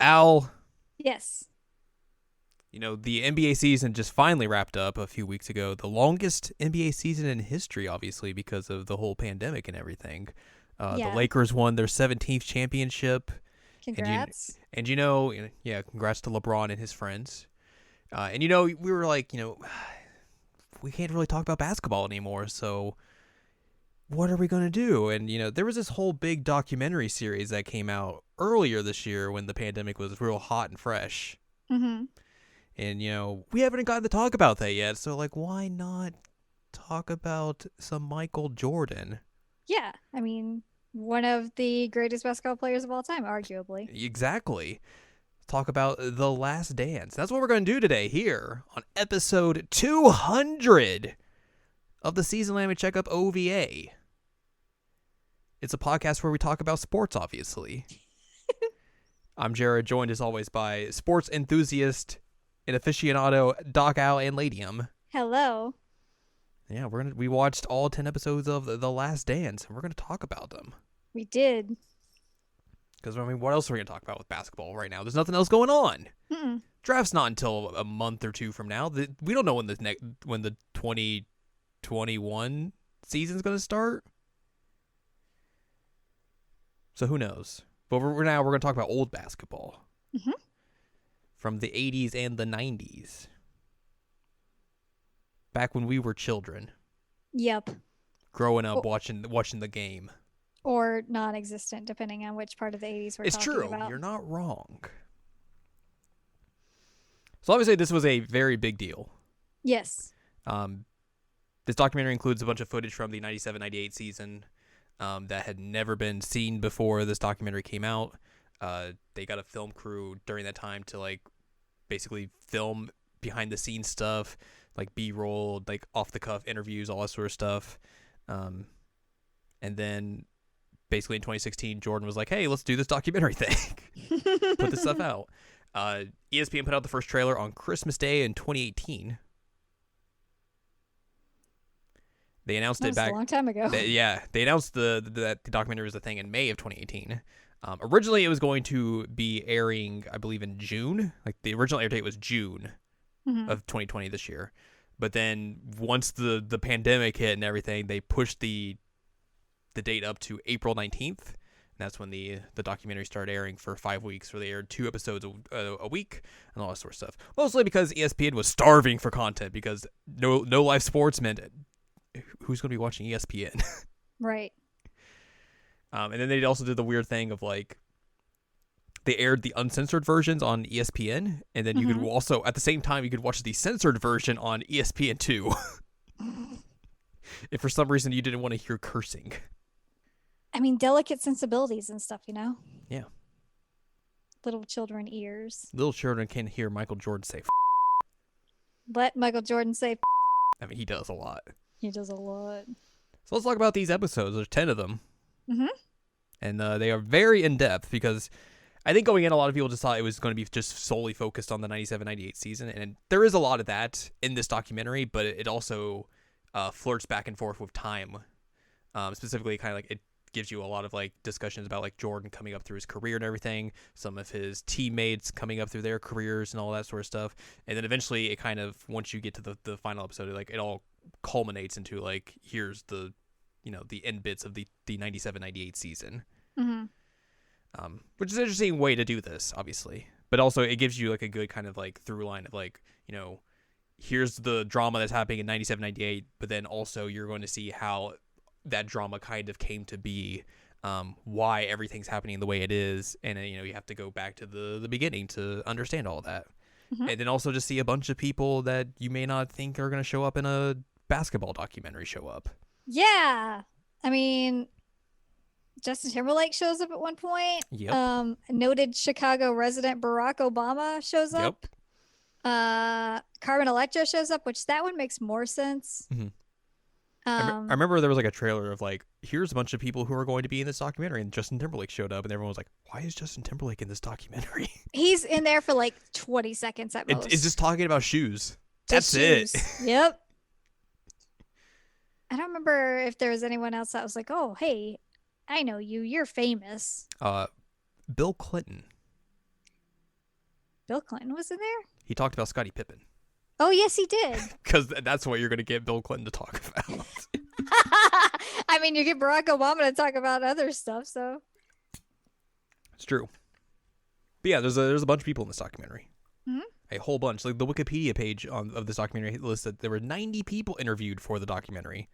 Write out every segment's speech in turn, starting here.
Al, Yes. the NBA season just finally wrapped up a few weeks ago. The longest NBA season in history, obviously, because of the whole pandemic and everything. The Yeah. Lakers won their 17th championship. And Congrats. yeah, congrats to LeBron and his friends. And we were like, we can't really talk about basketball anymore, so what are we going to do? And, there was this whole big documentary series that came out earlier this year when the pandemic was real hot and fresh. Mm-hmm. And, we haven't gotten to talk about that yet. So, like, why not talk about some Michael Jordan? Yeah. I mean, one of the greatest basketball players of all time, arguably. Exactly. Talk about The Last Dance. That's what we're going to do today here on episode 200 of the Seasonal Anime Checkup OVA. It's a podcast where we talk about sports, obviously. I'm Jared, joined as always by sports enthusiast and aficionado Doc Al and Ladyem. Hello. Yeah, we watched all 10 episodes of The Last Dance, and we're gonna talk about them. We did. Because what else are we gonna talk about with basketball right now? There's nothing else going on. Mm-mm. Draft's not until a month or two from now. We don't know when the 2021 season's gonna start. So who knows? But we're gonna talk about old basketball Mm-hmm. from the 80s and the 90s, back when we were children, Yep. growing up Or, watching the game. or non-existent, depending on which part of the 80s we're It's talking true. about. You're not wrong. So obviously this was a very big deal. Yes. Um, this documentary includes a bunch of footage from the 97-98 season that had never been seen before this documentary came out. They got a film crew during that time to like basically film behind the scenes stuff, like B-roll, like off the cuff interviews, all that sort of stuff. And then basically in 2016, Jordan was like, "Hey, let's do this documentary thing. Put this stuff out." ESPN put out the first trailer on Christmas Day in 2018. They announced That it was a back. long time ago. They announced that the documentary was a thing in May of 2018. Originally, it was going to be airing, I believe, in June. Like the original air date was June Mm-hmm. of 2020 this year. But then once the pandemic hit and everything, they pushed the date up to April 19th. And that's when the documentary started airing for 5 weeks, where they aired 2 episodes a week and all that sort of stuff. Mostly because ESPN was starving for content because no live sports meant who's going to be watching ESPN. Right. And then they also did the weird thing of like they aired the uncensored versions on ESPN, and then you could also at the same time you could watch the censored version on ESPN2 if for some reason you didn't want to hear cursing. I mean, delicate sensibilities and stuff, Yeah. Little children ears. Little children can hear Michael Jordan say Let Michael Jordan say I mean, he does a lot. he does a lot. So let's talk about these episodes. There's 10 of them. Mm-hmm. And they are very in-depth because I think going in, a lot of people just thought it was going to be just solely focused on the 97-98 season. And there is a lot of that in this documentary, but it also flirts back and forth with time. Specifically, kind of like it gives you a lot of like discussions about like Jordan coming up through his career and everything, some of his teammates coming up through their careers and all that sort of stuff. And then eventually it kind of, once you get to the final episode, like it all culminates into like, here's the the end bits of the 97-98 season. Mm-hmm. Which is an interesting way to do this, obviously. But also it gives you like a good kind of like through line of like, here's the drama that's happening in 97-98, but then also you're going to see how that drama kind of came to be, why everything's happening the way it is. And then, you have to go back to the beginning to understand all that. Mm-hmm. And then also just see a bunch of people that you may not think are going to show up in a basketball documentary show up. Yeah. I mean, Justin Timberlake shows up at one point. Yep. Noted Chicago resident Barack Obama shows up. Carmen Electra shows up, which that one makes more sense. Mm-hmm. I remember there was like a trailer of like, here's a bunch of people who are going to be in this documentary, and Justin Timberlake showed up, and everyone was like, why is Justin Timberlake in this documentary? He's in there for like 20 seconds at most. It's just talking about shoes. Just That's shoes. it. Yep. I don't remember if there was anyone else that was like, oh, hey, I know you. You're famous. Bill Clinton. Bill Clinton was in there? He talked about Scottie Pippen. Oh, yes, he did. Because that's what you're going to get Bill Clinton to talk about. I mean, you get Barack Obama to talk about other stuff, so. It's true. But yeah, there's a bunch of people in this documentary. Mm-hmm. A whole bunch. Like the Wikipedia page of this documentary listed there were 90 people interviewed for the documentary.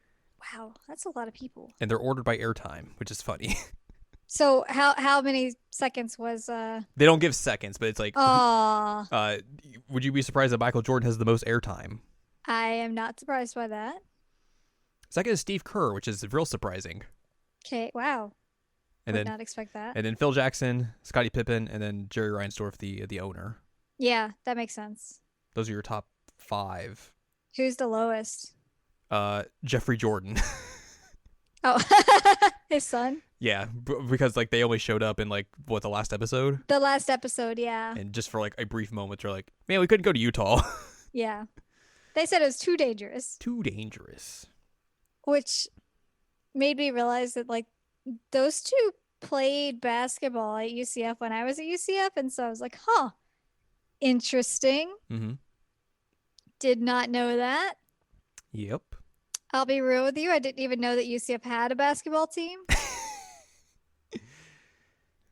Wow, that's a lot of people. And they're ordered by airtime, which is funny. So how many seconds was They don't give seconds, but it's like would you be surprised that Michael Jordan has the most airtime? I am not surprised by that. Second is Steve Kerr, which is real surprising. Okay, wow. And Would then not expect that. And then Phil Jackson, Scottie Pippen, and then Jerry Reinsdorf, the owner. Yeah, that makes sense. Those are your top 5. Who's the lowest? Jeffrey Jordan. Oh, his son? Yeah, because like they only showed up in like the last episode. The last episode, yeah. And just for like a brief moment, they're like, man, we couldn't go to Utah. Yeah. They said it was too dangerous. Too dangerous. Which made me realize that like those two played basketball at UCF when I was at UCF. And so I was like, huh, interesting. Mm-hmm. Did not know that. Yep. I'll be real with you. I didn't even know that UCF had a basketball team.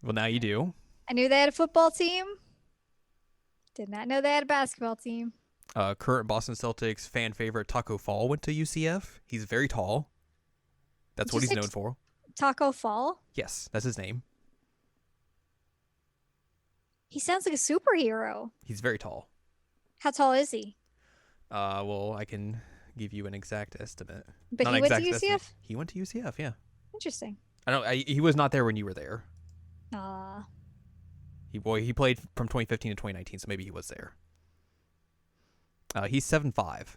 Well, now you do. I knew they had a football team. Did not know they had a basketball team. Current Boston Celtics fan favorite Taco Fall went to UCF. He's very tall. That's what he's known for. Taco Fall? Yes, that's his name. He sounds like a superhero. He's very tall. How tall is he? Well, I can give you an exact estimate. But he went to UCF? Estimate. He went to UCF, yeah. Interesting. He was not there when you were there. Ah. He played from 2015 to 2019, so maybe he was there. He's 7'5".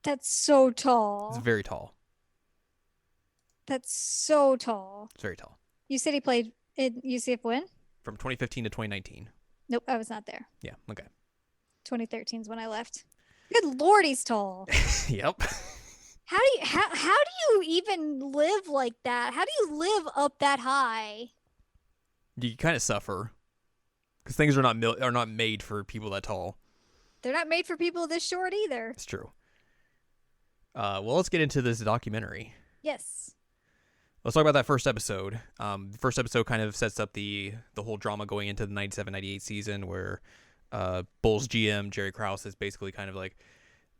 That's so tall. He's very tall. That's so tall. It's very tall. You said he played in UCF when? From 2015 to 2019. Nope, I was not there. Yeah, okay. 2013 is when I left. Good Lord, he's tall. Yep. How do you even live like that? How do you live up that high? You kind of suffer because things are not made for people that tall. They're not made for people this short either. It's true. Well, let's get into this documentary. Yes. Let's talk about that first episode. The first episode kind of sets up the whole drama going into the 97-98 season where Bulls GM Jerry Krause is basically kind of like,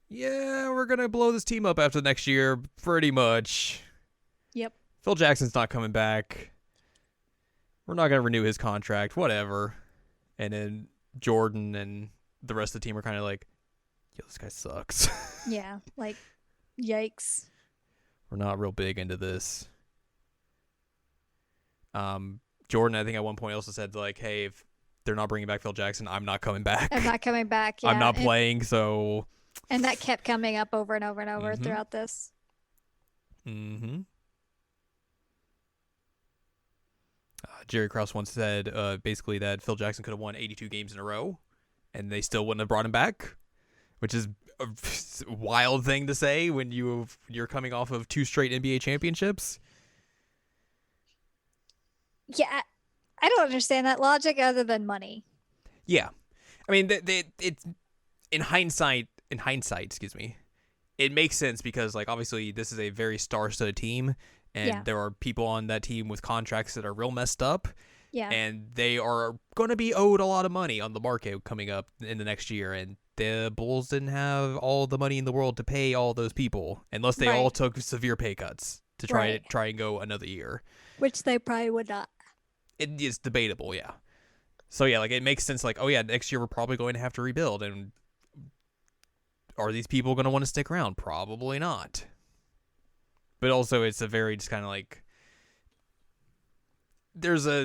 yeah, we're going to blow this team up after next year, pretty much. Yep. Phil Jackson's not coming back. We're not going to renew his contract, whatever. And then Jordan and the rest of the team are kind of like, yo, this guy sucks. Yeah, like, yikes. We're not real big into this. Jordan, I think at one point also said, like, hey, if they're not bringing back Phil Jackson, I'm not coming back. I'm not coming back, yeah. I'm not playing, so... And that kept coming up over and over and over Mm-hmm. throughout this. Mm-hmm. Jerry Krause once said basically that Phil Jackson could have won 82 games in a row, and they still wouldn't have brought him back, which is a wild thing to say when you're coming off of 2 straight NBA championships. Yeah, I don't understand that logic other than money. Yeah. I mean, it's in hindsight, excuse me, it makes sense because, like, obviously this is a very star-studded team, and there are people on that team with contracts that are real messed up. Yeah. And they are going to be owed a lot of money on the market coming up in the next year. And the Bulls didn't have all the money in the world to pay all those people unless they all took severe pay cuts to try and go another year. Which they probably would not. It is debatable, yeah. So, yeah, like, it makes sense, like, oh, yeah, next year we're probably going to have to rebuild. And are these people going to want to stick around? Probably not. But also, it's a very just kind of like... There's a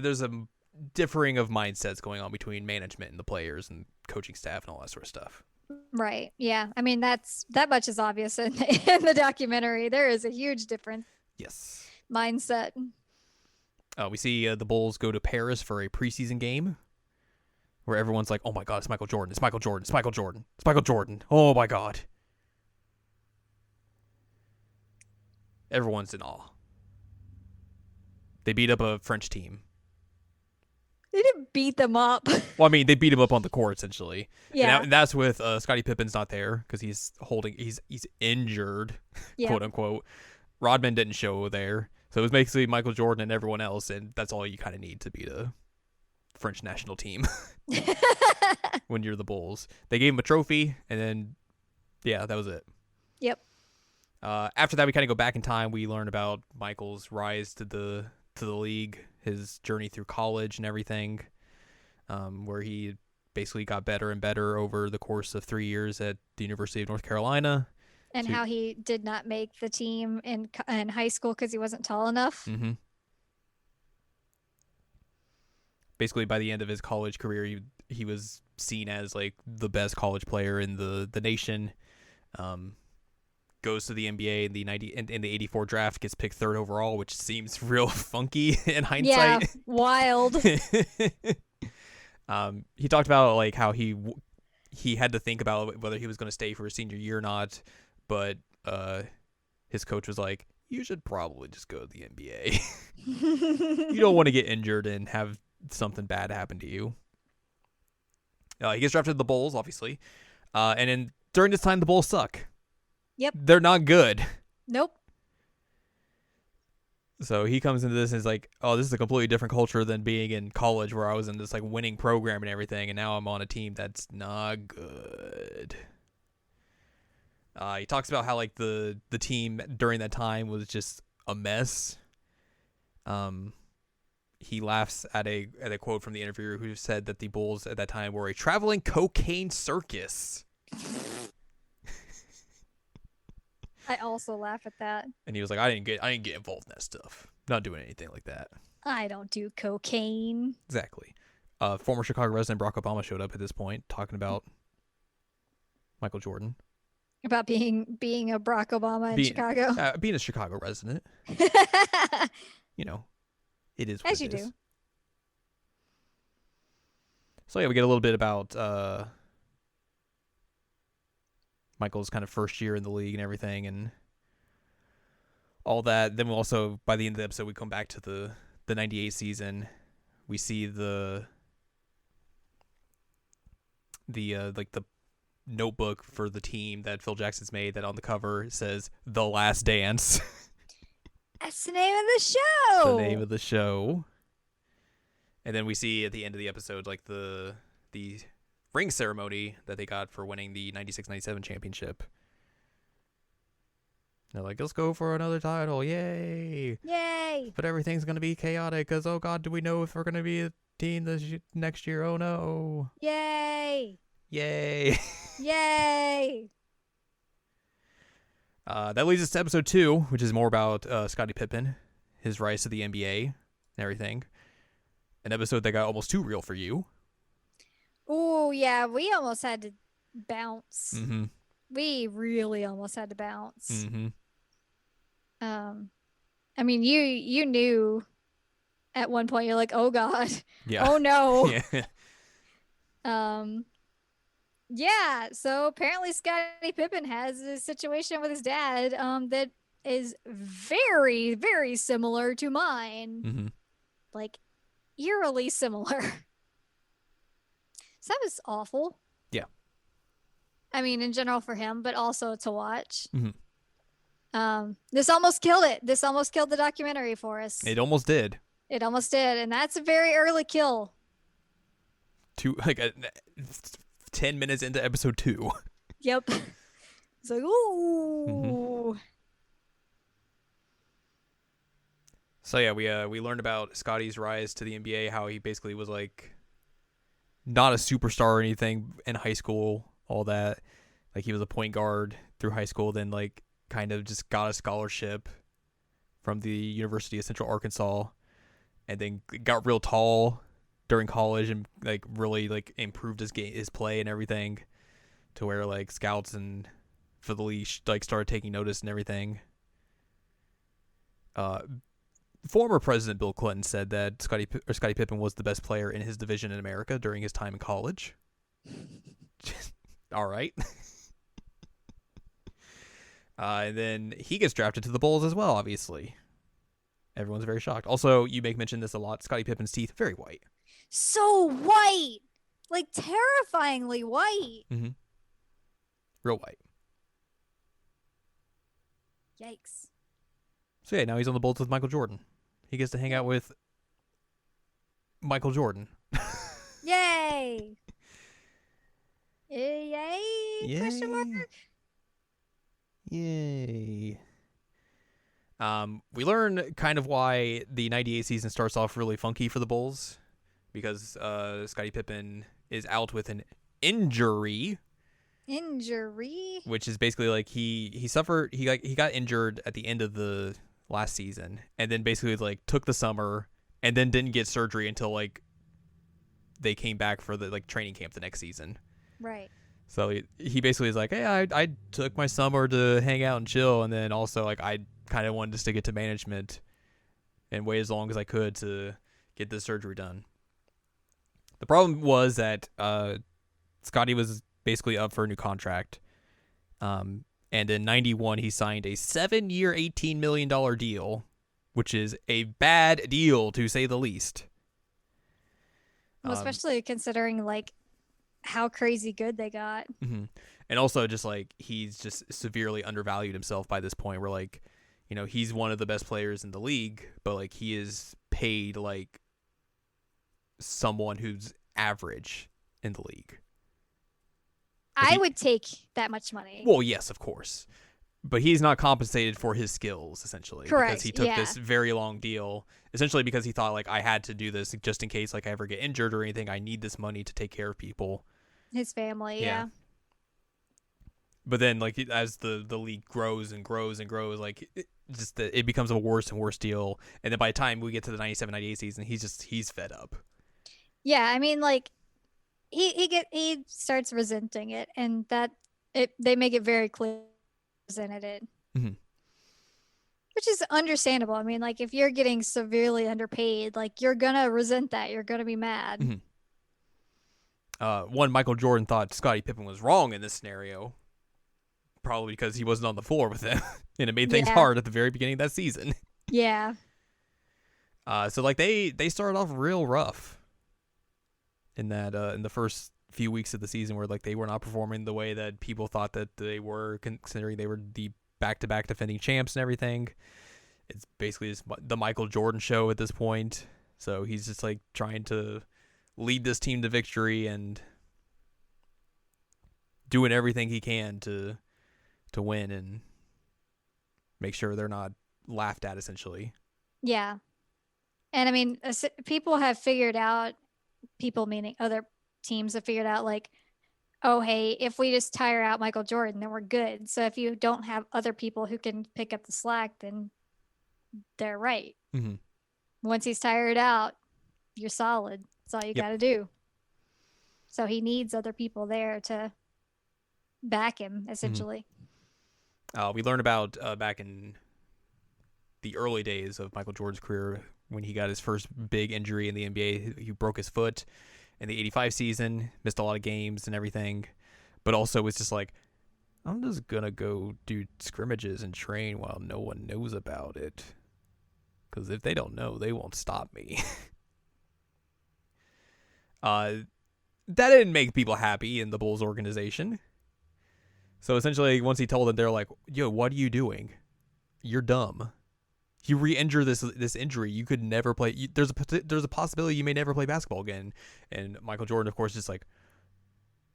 differing of mindsets going on between management and the players and coaching staff and all that sort of stuff. Right. Yeah. I mean, that much is obvious in the documentary. There is a huge difference. Yes. Mindset. We see the Bulls go to Paris for a preseason game where everyone's like, oh my God, it's Michael Jordan. It's Michael Jordan. It's Michael Jordan. It's Michael Jordan. Oh my God. Everyone's in awe. They beat up a French team. They didn't beat them up. Well, I mean, they beat him up on the court essentially, Yeah. and that's with Scottie Pippen's not there because he's injured, Yeah. quote unquote. Rodman didn't show there, so it was basically Michael Jordan and everyone else, and that's all you kind of need to beat a French national team when you're the Bulls. They gave him a trophy, and then yeah, that was it. Yep. After that, we kind of go back in time. We learn about Michael's rise to the league, his journey through college and everything, where he basically got better and better over the course of 3 years at the University of North Carolina. And how he did not make the team in high school because he wasn't tall enough. Mm-hmm. Basically, by the end of his college career, he was seen as like the best college player in the nation. Goes to the NBA in the 84 draft, gets picked 3rd overall, which seems real funky in hindsight. Yeah, wild. He talked about like how he had to think about whether he was going to stay for his senior year or not, but his coach was like, "You should probably just go to the NBA. You don't want to get injured and have something bad happen to you." He gets drafted to the Bulls, obviously, and then during this time, the Bulls suck. Yep. They're not good. Nope. So he comes into this and is like, "Oh, this is a completely different culture than being in college where I was in this like winning program and everything, and now I'm on a team that's not good." He talks about how like the team during that time was just a mess. He laughs at a quote from the interviewer who said that the Bulls at that time were a traveling cocaine circus. I also laugh at that. And he was like, I didn't get involved in that stuff. Not doing anything like that. I don't do cocaine. Exactly. Former Chicago resident Barack Obama showed up at this point talking about Michael Jordan. About being a Barack Obama in Chicago. Being a Chicago resident. You know, it is what As you it is. do. So yeah, we get a little bit about Michael's kind of first year in the league and everything and all that. Then we'll also, by the end of the episode, we come back to the 98 season. We see the like the notebook for the team that Phil Jackson's made that on the cover says The Last Dance. That's the name of the show. The name of the show. And then we see at the end of the episode like the ring ceremony that they got for winning the 96-97 championship. They're like, let's go for another title. Yay. Yay. But everything's going to be chaotic because, oh, God, do we know if we're going to be a team this next year? Oh, no. Yay. Yay. Yay. That leads us to episode 2, which is more about Scottie Pippen, his rise to the NBA and everything. An episode that got almost too real for you. Oh, yeah. We almost had to bounce. Mm-hmm. We really almost had to bounce. Mm-hmm. I mean, you knew at one point, you're like, oh, God. Yeah. Oh, no. Yeah. Yeah, so apparently Scottie Pippen has a situation with his dad that is very, very similar to mine. Mm-hmm. Like, eerily similar. So that was awful. Yeah. I mean, in general for him, but also to watch. Mm-hmm. This almost killed it. This almost killed the documentary for us. It almost did. It almost did, and that's a very early kill. 10 minutes into episode 2. Yep. It's like, ooh. Mm-hmm. So yeah, we learned about Scottie's rise to the NBA, how he basically was like not a superstar or anything in high school, all that. Like he was a point guard through high school, then like kind of just got a scholarship from the University of Central Arkansas, and then got real tall during college and like really like improved his play and everything to where like scouts and for the league like started taking notice and everything. Former President Bill Clinton said that Scottie Pippen was the best player in his division in America during his time in college. All right. And then he gets drafted to the Bulls as well, obviously. Everyone's very shocked. Also, you make mention this a lot. Scottie Pippen's teeth, very white. So white, like terrifyingly white. Mm-hmm. Real white. Yikes. So yeah, now he's on the Bulls with Michael Jordan. He gets to hang out with Michael Jordan. Yay! Yay? Question mark? Yay! Yay! We learn kind of why the '98 season starts off really funky for the Bulls, because Scottie Pippen is out with an injury. Injury? Which is basically like he got injured at the end of the last season, and then basically like took the summer and then didn't get surgery until like they came back for the like training camp the next season. Right. So he basically is like, hey, I took my summer to hang out and chill, and then also like I kind of wanted to stick it to management and wait as long as I could to get this surgery done. The problem was that Scotty was basically up for a new contract. And in 91, he signed a 7-year, $18 million deal, which is a bad deal to say the least. Well, especially considering like how crazy good they got. Mm-hmm. And also just like he's just severely undervalued himself by this point, where like, you know, he's one of the best players in the league, but like he is paid like someone who's average in the league. I would take that much money. Well, yes, of course. But he's not compensated for his skills, essentially. Correct. Because he took this very long deal, essentially because he thought, like, I had to do this just in case, like, I ever get injured or anything. I need this money to take care of people. His family, yeah. But then, like, as the league grows and grows and grows, like, it becomes a worse and worse deal. And then by the time we get to the 97-98 season, he's fed up. Yeah, I mean, like, he starts resenting it, and they make it very clear resented it, which is understandable. I mean, like if you're getting severely underpaid, like you're gonna resent that. You're gonna be mad. One, Michael Jordan thought Scottie Pippen was wrong in this scenario, probably because he wasn't on the floor with him, and it made things hard at the very beginning of that season. Yeah. So like they started off real rough in that in the first few weeks of the season, where like they were not performing the way that people thought that they were, considering they were the back-to-back defending champs and everything. It's basically just the Michael Jordan show at this point. So he's just like trying to lead this team to victory and doing everything he can to win and make sure they're not laughed at, essentially. Yeah. And I mean, people have figured out, people meaning other teams have figured out, like, oh, hey, if we just tire out Michael Jordan, then we're good. So if you don't have other people who can pick up the slack, then they're right. Once he's tired out, you're solid. That's all you got to do. So he needs other people there to back him, essentially. We learned about back in the early days of Michael Jordan's career, when he got his first big injury in the NBA. He broke his foot in the 85 season, missed a lot of games and everything, but also was just like, I'm just going to go do scrimmages and train while no one knows about it. Because if they don't know, they won't stop me. That didn't make people happy in the Bulls organization. So essentially, once he told them, they're like, yo, what are you doing? You're dumb. You re-injure this injury, you could never play. There's a possibility you may never play basketball again. And Michael Jordan, of course, just like,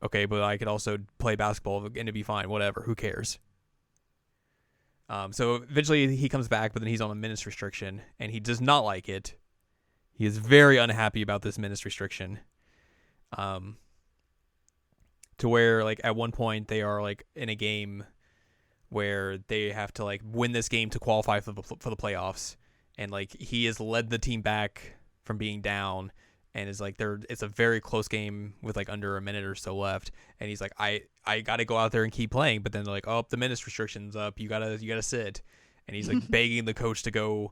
okay, but I could also play basketball and it'd be fine. Whatever, who cares? So eventually he comes back, but then he's on a minutes restriction, and he does not like it. He is very unhappy about this minutes restriction. To where like at one point they are like in a game where they have to like win this game to qualify for the playoffs, and like he has led the team back from being down, and is like it's a very close game with like under a minute or so left, and he's like, I got to go out there and keep playing, but then they're like, oh, the minutes restriction's up, you gotta sit, and he's like begging the coach to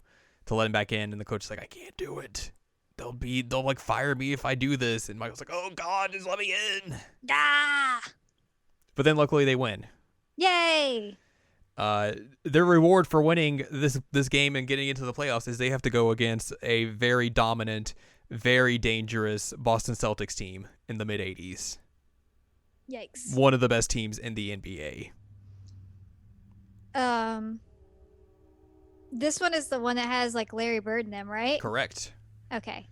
let him back in, and the coach is like, I can't do it. They'll like fire me if I do this, and Michael's like, oh God, just let me in. Ah! But then luckily they win. Yay! Their reward for winning this game and getting into the playoffs is they have to go against a very dominant very dangerous Boston Celtics team in the mid-'80s. Yikes. One of the best teams in the NBA. This one is the one that has like Larry Bird in them, right? Correct. Okay.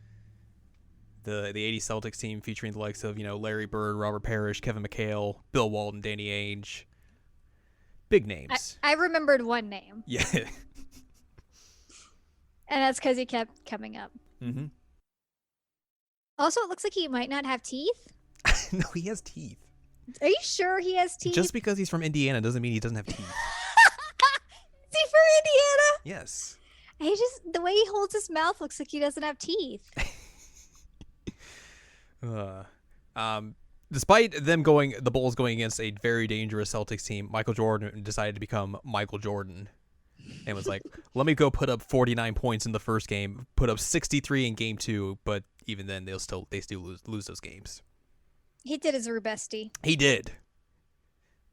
The 80s Celtics team featuring the likes of, Larry Bird, Robert Parrish, Kevin McHale, Bill Walton, Danny Ainge. Big names. I remembered one name. Yeah. And that's because he kept coming up. Mm-hmm. Also, it looks like he might not have teeth. No, he has teeth. Are you sure he has teeth? Just because he's from Indiana doesn't mean he doesn't have teeth. Is he from Indiana? Yes. The way he holds his mouth looks like he doesn't have teeth. Despite the Bulls going against a very dangerous Celtics team, Michael Jordan decided to become Michael Jordan. And was like, let me go put up 49 points in the first game, put up 63 in game 2, but even then they still lose those games. He did his Rubesti. He did.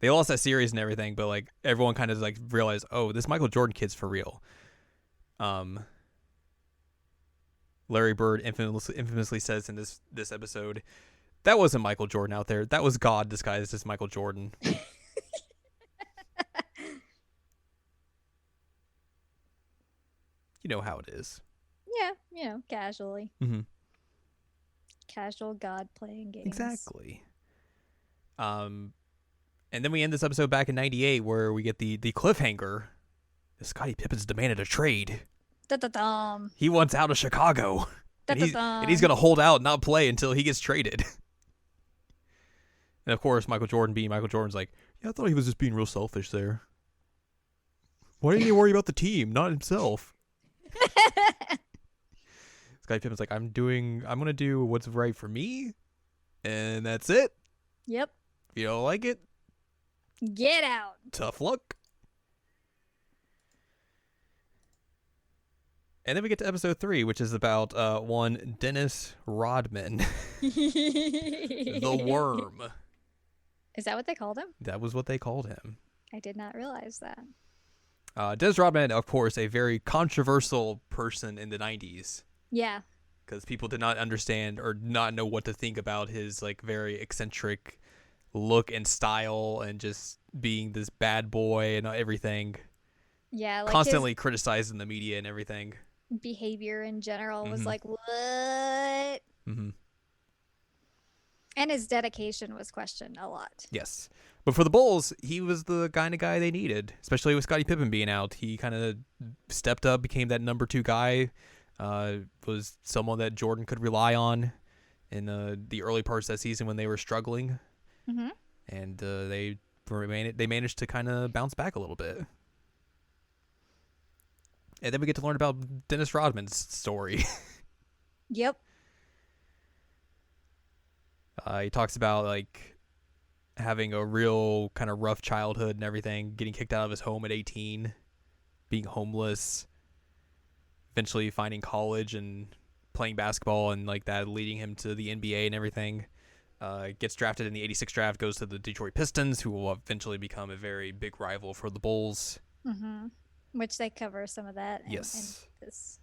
They lost that series and everything, but like everyone kind of like realized, oh, this Michael Jordan kid's for real. Larry Bird infamously says in this episode, that wasn't Michael Jordan out there. That was God disguised as Michael Jordan. You know how it is. Yeah, casually. Mm-hmm. Casual God playing games. Exactly. And then we end this episode back in 98 where we get the cliffhanger. Scottie Pippen's demanded a trade. Da-da-dum. He wants out of Chicago. And he's going to hold out and not play until he gets traded. And of course, Michael Jordan being Michael Jordan's like, yeah, I thought he was just being real selfish there. Why didn't he worry about the team, not himself? Scottie Pippen's like, I'm going to do what's right for me. And that's it. Yep. If you don't like it, get out. Tough luck. And then we get to episode 3, which is about one Dennis Rodman, the Worm. Is that what they called him? That was what they called him. I did not realize that. Dennis Rodman, of course, a very controversial person in the 90s. Yeah. Because people did not understand or not know what to think about his like very eccentric look and style and just being this bad boy and everything. Yeah. Like constantly criticized in the media and everything. Behavior in general was Mhm. like, what? Mm-hmm. And his dedication was questioned a lot. Yes. But for the Bulls, he was the kind of guy they needed, especially with Scottie Pippen being out. He kind of stepped up, became that number 2 guy, was someone that Jordan could rely on in the early parts of that season when they were struggling. Mm-hmm. And they managed to kind of bounce back a little bit. And then we get to learn about Dennis Rodman's story. Yep. He talks about like having a real kind of rough childhood and everything, getting kicked out of his home at 18, being homeless, eventually finding college and playing basketball and like that leading him to the NBA and everything. Gets drafted in the 86 draft, goes to the Detroit Pistons, who will eventually become a very big rival for the Bulls. Mm-hmm. Which they cover some of that. Yes. In this.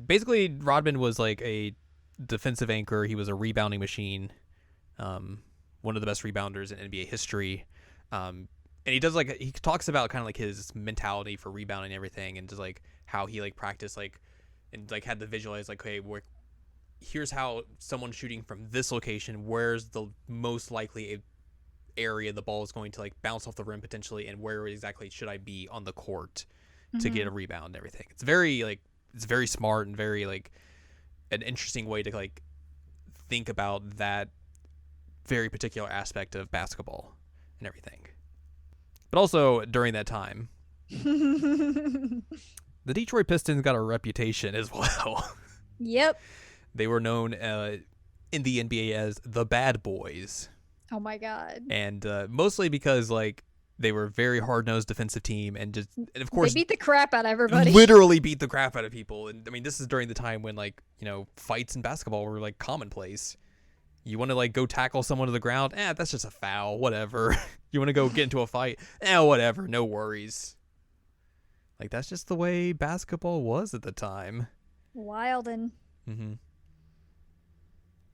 Basically, Rodman was like a defensive anchor. He was a rebounding machine. One of the best rebounders in NBA history. And he talks about kind of like his mentality for rebounding and everything, and just like how he like practiced like and like had to visualize like, okay, here's how someone shooting from this location, where's the most likely area the ball is going to like bounce off the rim potentially, and where exactly should I be on the court to get a rebound and everything. It's very smart and very like an interesting way to like think about that very particular aspect of basketball and everything. But also during that time, the Detroit Pistons got a reputation as well. Yep. They were known in the NBA as the Bad Boys. Oh my God. And mostly because like they were a very hard-nosed defensive team, and of course they beat the crap out of everybody. Literally beat the crap out of people. And I mean, this is during the time when like, fights in basketball were like commonplace. You want to like go tackle someone to the ground? That's just a foul, whatever. You want to go get into a fight? Whatever, no worries. Like, that's just the way basketball was at the time. Wild and Mm-hmm.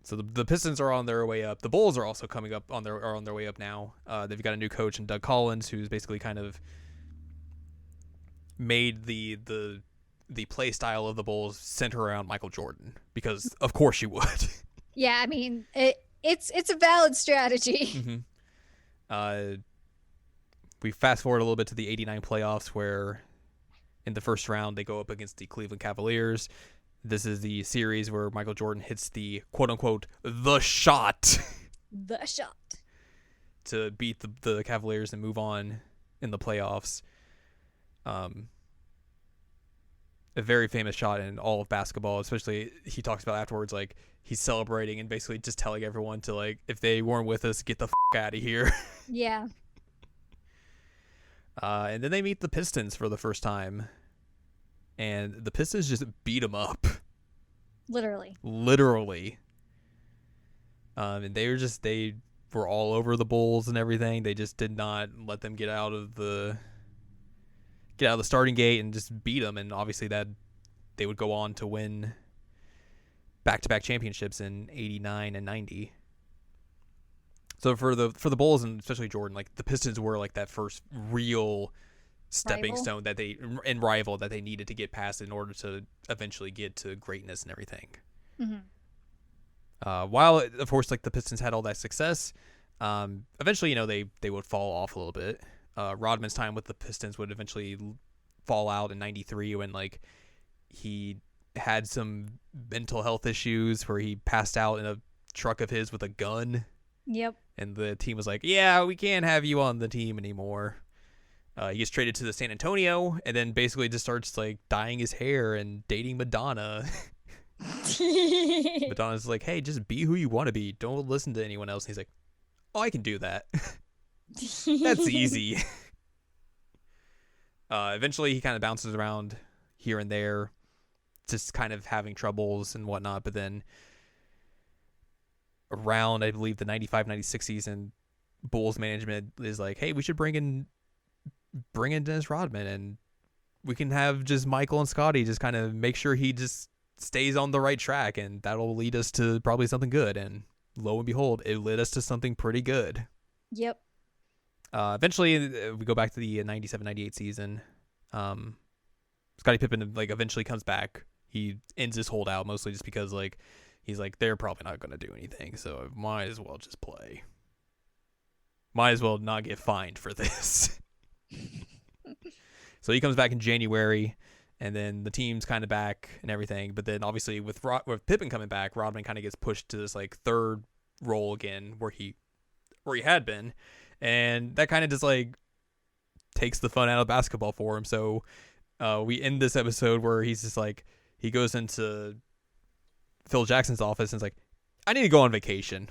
So the Pistons are on their way up. The Bulls are also coming up are on their way up now. They've got a new coach in Doug Collins, who's basically kind of made the play style of the Bulls center around Michael Jordan, because of course you would. yeah, I mean it's a valid strategy. Mm-hmm. We fast forward a little bit to the '89 playoffs, where in the first round they go up against the Cleveland Cavaliers. This is the series where Michael Jordan hits the quote unquote the shot. The shot. To beat the Cavaliers and move on in the playoffs. A very famous shot in all of basketball, especially he talks about afterwards, like he's celebrating and basically just telling everyone to, like, if they weren't with us, get the out of here. Yeah. And then they meet the Pistons for the first time. And the Pistons just beat them up. Literally. And they were all over the Bulls and everything. They just did not let them get out of the starting gate and just beat them. And obviously that they would go on to win back-to-back championships in '89 and '90. So for the Bulls, and especially Jordan, like, the Pistons were like that first real stepping stone rival that they needed to get past in order to eventually get to greatness and everything. Mm-hmm. While of course, like, the Pistons had all that success, eventually, they would fall off a little bit. Rodman's time with the Pistons would eventually fall out in '93 when, like, he had some mental health issues where he passed out in a truck of his with a gun. Yep. And the team was like, yeah, we can't have you on the team anymore. He gets traded to the San Antonio, and then basically just starts, like, dyeing his hair and dating Madonna. Madonna's like, hey, just be who you want to be. Don't listen to anyone else. And he's like, oh, I can do that. That's easy. Eventually, he kind of bounces around here and there, just kind of having troubles and whatnot. But then around, I believe, the 95-96 season, Bulls management is like, hey, we should bring in Dennis Rodman, and we can have just Michael and Scotty just kind of make sure he just stays on the right track, and that'll lead us to probably something good. And lo and behold, it led us to something pretty good. Yep. Eventually, we go back to the 97-98 season. Scottie Pippen, like, eventually comes back. He ends his holdout mostly just because, like, he's like, they're probably not going to do anything, so might as well just play. Might as well not get fined for this. So he comes back in January, and then the team's kind of back and everything. But then obviously with Pippen coming back, Rodman kind of gets pushed to this, like, third role again where he had been, and that kind of just, like, takes the fun out of basketball for him. So we end this episode where he's just like, he goes into Phil Jackson's office and is like, I need to go on vacation.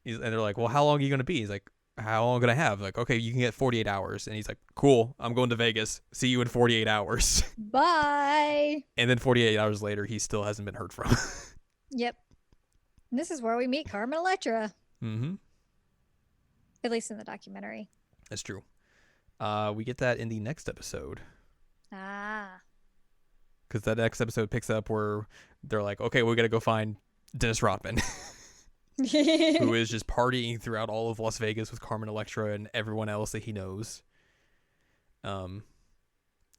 And they're like, well, how long are you going to be? He's like, how long am I going to have? Like, okay, you can get 48 hours. And he's like, cool, I'm going to Vegas. See you in 48 hours. Bye. And then 48 hours later, he still hasn't been heard from. Yep. And this is where we meet Carmen Electra. Mm-hmm. At least in the documentary. That's true. We get that in the next episode. Ah. Because that next episode picks up where they're like, okay, we got to go find Dennis Rodman. Who is just partying throughout all of Las Vegas with Carmen Electra and everyone else that he knows. And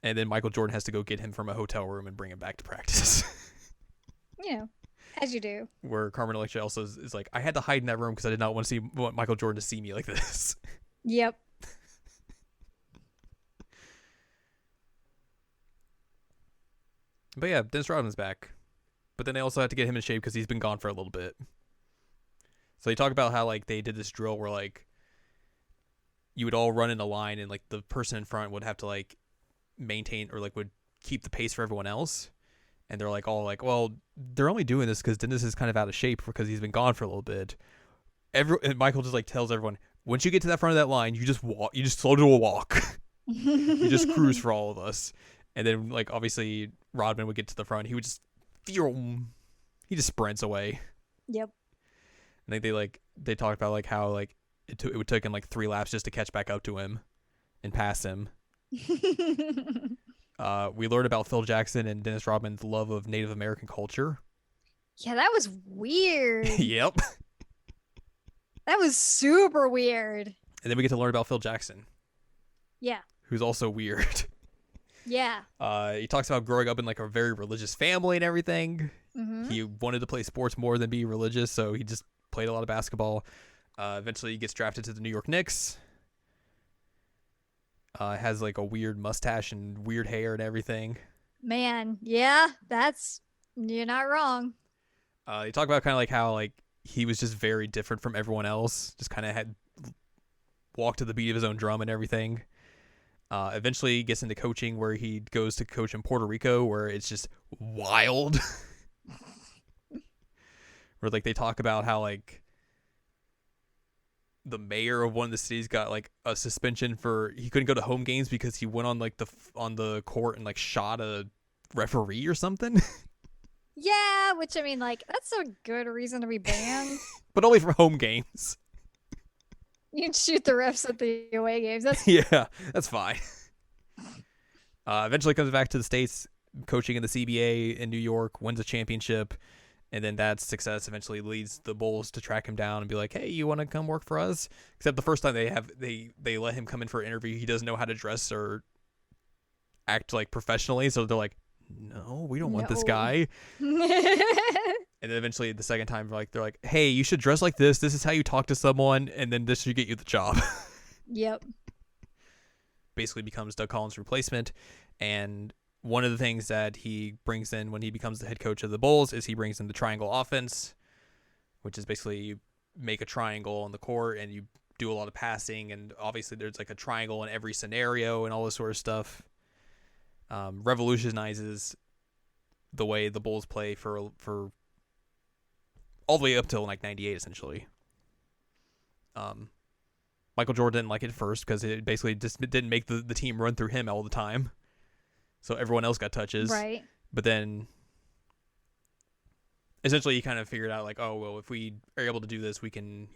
then Michael Jordan has to go get him from a hotel room and bring him back to practice. You know, as you do. Where Carmen Electra also is like, I had to hide in that room because I did not want Michael Jordan to see me like this. Yep. But yeah, Dennis Rodman's back. But then they also have to get him in shape because he's been gone for a little bit. So they talk about how, like, they did this drill where, like, you would all run in a line and, like, the person in front would have to, like, maintain or, like, would keep the pace for everyone else. And they're like, all like, well, they're only doing this because Dennis is kind of out of shape because he's been gone for a little bit. And Michael just, like, tells everyone, once you get to that front of that line, you just walk, you just slow to a walk. You just cruise for all of us. And then, like, obviously Rodman would get to the front. He would just he just sprints away. Yep. I think they talked about, like, how, like, it would take him, like, 3 laps just to catch back up to him and pass him. We learned about Phil Jackson and Dennis Rodman's love of Native American culture. Yeah, that was weird. Yep. That was super weird. And then we get to learn about Phil Jackson, Yeah. who's also weird. Yeah. He talks about growing up in like a very religious family and everything. Mm-hmm. He wanted to play sports more than be religious, so he just played a lot of basketball. Eventually, he gets drafted to the New York Knicks. Has like a weird mustache and weird hair and everything. Man, yeah, you're not wrong. They talk about kind of like how like he was just very different from everyone else. Just kind of had walked to the beat of his own drum and everything. Eventually, he gets into coaching where he goes to coach in Puerto Rico, where it's just wild. Where like they talk about how like the mayor of one of the cities got like a suspension for he couldn't go to home games because he went on like on the court and like shot a referee or something. Yeah, which I mean, like, that's a good reason to be banned. But only for home games. You can shoot the refs at the away games. That's Yeah, that's fine. Eventually comes back to the States, coaching in the CBA in New York, wins a championship, and then that success eventually leads the Bulls to track him down and be like, "Hey, you want to come work for us?" Except the first time they let him come in for an interview, he doesn't know how to dress or act like professionally, so they're like, "No, we don't want this guy." And then eventually the second time, like they're like, "Hey, you should dress like this. This is how you talk to someone, and then this should get you the job." Yep. Basically becomes Doug Collins' replacement, and one of the things that he brings in when he becomes the head coach of the Bulls is he brings in the triangle offense, which is basically you make a triangle on the court and you do a lot of passing, and obviously there's like a triangle in every scenario and all this sort of stuff. Revolutionizes the way the Bulls play for all the way up till like 98 essentially. Michael Jordan didn't like it at first because it basically just didn't make the team run through him all the time. So everyone else got touches. Right. But then essentially he kind of figured out like, oh, well, if we are able to do this, we can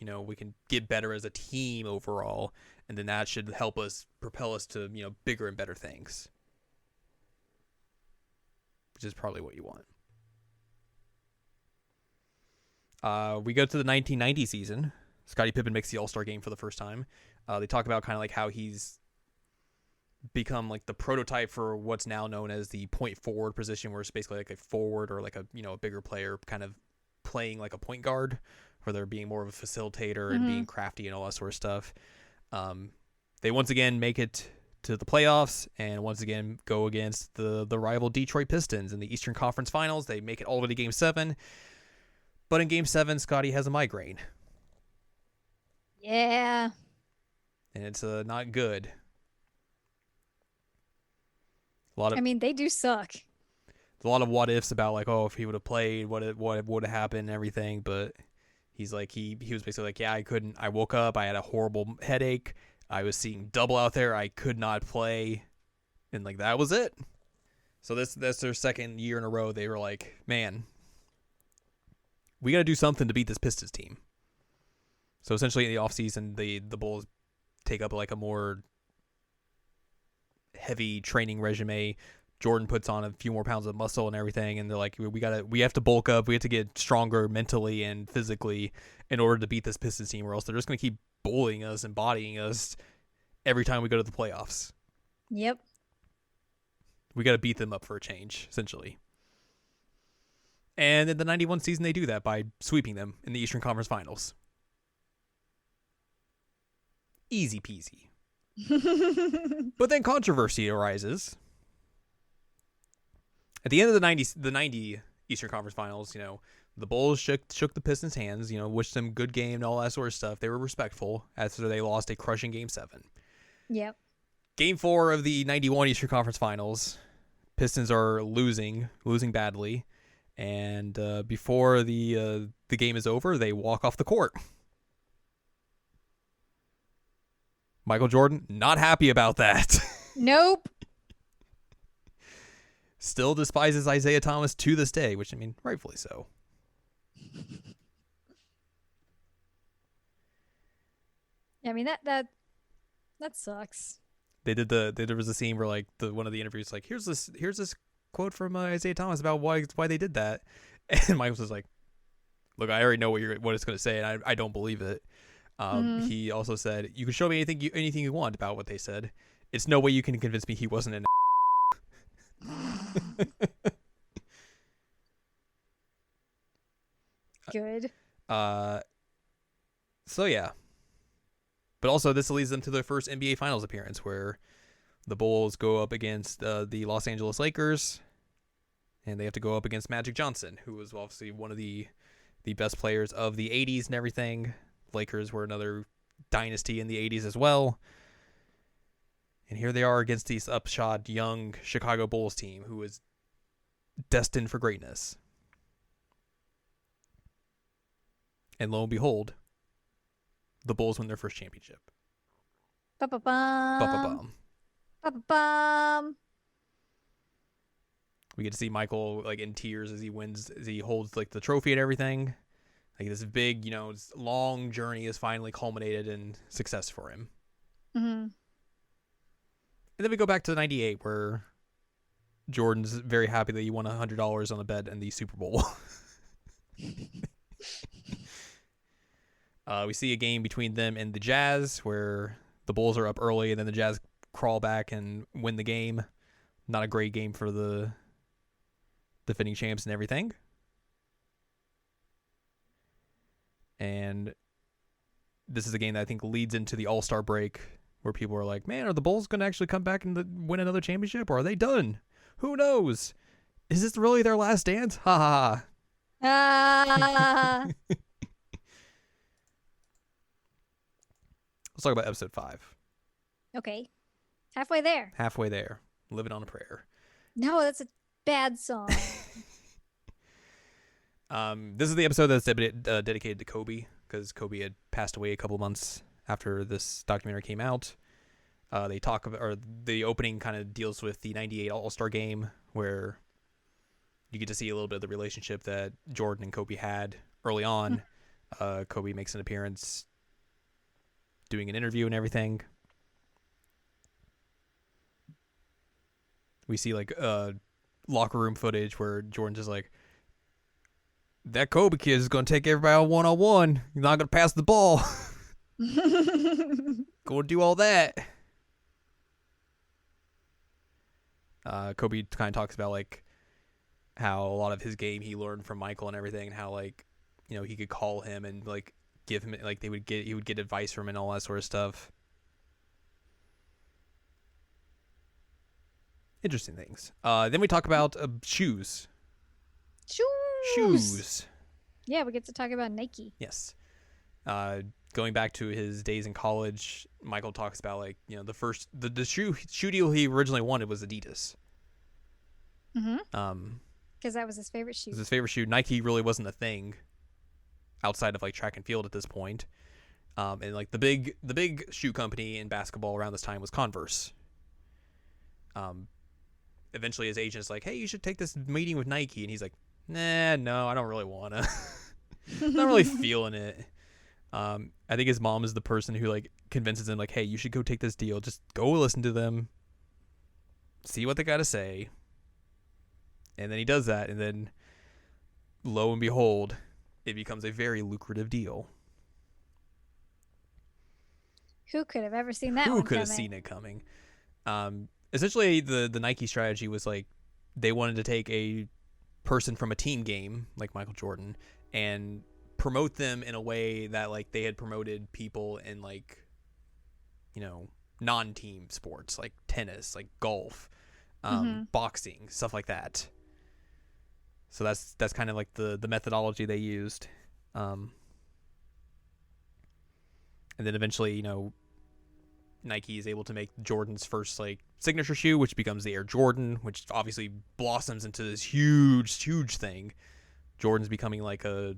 get better as a team overall. And then that should help us propel us to, bigger and better things. Which is probably what you want. We go to the 1990 season. Scottie Pippen makes the All-Star game for the first time. They talk about kind of like how he's become like the prototype for what's now known as the point forward position, where it's basically like a forward or like a a bigger player kind of playing like a point guard, where they're being more of a facilitator and being crafty and all that sort of stuff. They once again make it to the playoffs and once again go against the rival Detroit Pistons in the Eastern Conference Finals. They make it all the way to Game 7. But in Game 7, Scottie has a migraine. Yeah. And it's not good. They do suck. A lot of what ifs about like, oh, if he would have played, what would have happened and everything. But he's like, he was basically like, yeah, I couldn't. I woke up, I had a horrible headache. I was seeing double out there. I could not play. And like, that was it. So that's their second year in a row. They were like, man, we got to do something to beat this Pistons team. So essentially in the offseason, the Bulls take up like a more heavy training regimen. Jordan puts on a few more pounds of muscle and everything, and they're like, we have to bulk up, we have to get stronger mentally and physically in order to beat this Pistons team, or else they're just going to keep bullying us and bodying us every time we go to the playoffs. Yep. We got to beat them up for a change, essentially. And in the 91 season, they do that by sweeping them in the Eastern Conference Finals. Easy peasy. But then controversy arises. At the end of the 90 Eastern Conference Finals, the Bulls shook the Pistons' hands, wished them good game and all that sort of stuff. They were respectful after they lost a crushing Game 7. Yep. Game 4 of the 91 Eastern Conference Finals, Pistons are losing badly, and before the game is over, they walk off the court. Michael Jordan, not happy about that. Nope. Still despises Isaiah Thomas to this day, which, rightfully so. That sucks. there was a scene where like one of the interviews like here's this quote from Isaiah Thomas about why they did that, and Michael was like, look, I already know what it's going to say, and I don't believe it. Mhm. He also said, you can show me anything you want about what they said. It's no way you can convince me he wasn't in. Good. uh, so yeah, but also this leads them to their first NBA Finals appearance, where the Bulls go up against the Los Angeles Lakers, and they have to go up against Magic Johnson, who was obviously one of the best players of the '80s and everything. Lakers were another dynasty in the '80s as well. And here they are against this upshot young Chicago Bulls team who is destined for greatness. And lo and behold, the Bulls win their first championship. Ba-ba-bum. Ba-ba-bum. Ba-ba-bum. We get to see Michael like in tears as he holds like the trophy and everything. Like this big, long journey has finally culminated in success for him. Mm-hmm. And then we go back to '98 where Jordan's very happy that he won $100 on a bet in the Super Bowl. We see a game between them and the Jazz where the Bulls are up early and then the Jazz crawl back and win the game. Not a great game for the defending champs and everything. And this is a game that I think leads into the All-Star break where people are like, man, are the Bulls going to actually come back and win another championship, or are they done? Who knows? Is this really their last dance? Ha ha ha. Let's talk about episode 5. Okay. Halfway there. Halfway there. Living on a Prayer. No, that's a bad song. This is the episode that's dedicated to Kobe, because Kobe had passed away a couple months after this documentary came out. They talk about, or the opening kind of deals with the '98 All-Star game, where you get to see a little bit of the relationship that Jordan and Kobe had early on. Kobe makes an appearance doing an interview and everything. We see like locker room footage where Jordan's just like, that Kobe kid is going to take everybody on one-on-one. He's not going to pass the ball. Go do all that. Kobe kind of talks about like how a lot of his game he learned from Michael and everything, and how like, he could call him and like give him like he would get advice from him and all that sort of stuff. Interesting things. Then we talk about shoes. Shoes. Yeah, we get to talk about Nike. Yes. Going back to his days in college, Michael talks about like, the shoe deal he originally wanted was Adidas. Mm-hmm. Because that was his favorite shoe. It was his favorite shoe. Nike really wasn't a thing outside of like track and field at this point. And like the big shoe company in basketball around this time was Converse. Eventually his agent's like, hey, you should take this meeting with Nike, and he's like, nah, no, I don't really wanna. Not really feeling it. I think his mom is the person who like convinces him like, hey, you should go take this deal. Just go listen to them, see what they gotta say. And then he does that, and then lo and behold, it becomes a very lucrative deal. Who could have ever seen that? Who one could have coming? seen it coming? Essentially, the Nike strategy was like they wanted to take a person from a team game like Michael Jordan and promote them in a way that like they had promoted people in like, non-team sports like tennis, like golf, boxing, stuff like that. So that's kind of like the methodology they used. And then eventually, Nike is able to make Jordan's first like signature shoe, which becomes the Air Jordan, which obviously blossoms into this huge thing. Jordan's becoming like a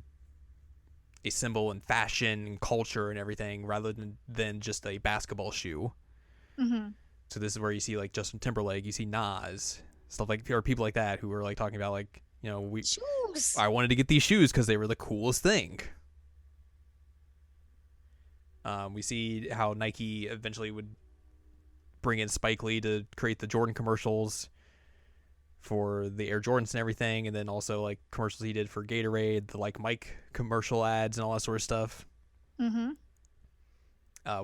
symbol in fashion and culture and everything, rather than just a basketball shoe. Mm-hmm. So this is where you see like Justin Timberlake, you see Nas, stuff like, or people like that who are like talking about like, shoes. I wanted to get these shoes because they were the coolest thing. We see how Nike eventually would bring in Spike Lee to create the Jordan commercials for the Air Jordans and everything, and then also like commercials he did for Gatorade, the like Mike commercial ads and all that sort of stuff. Mm-hmm.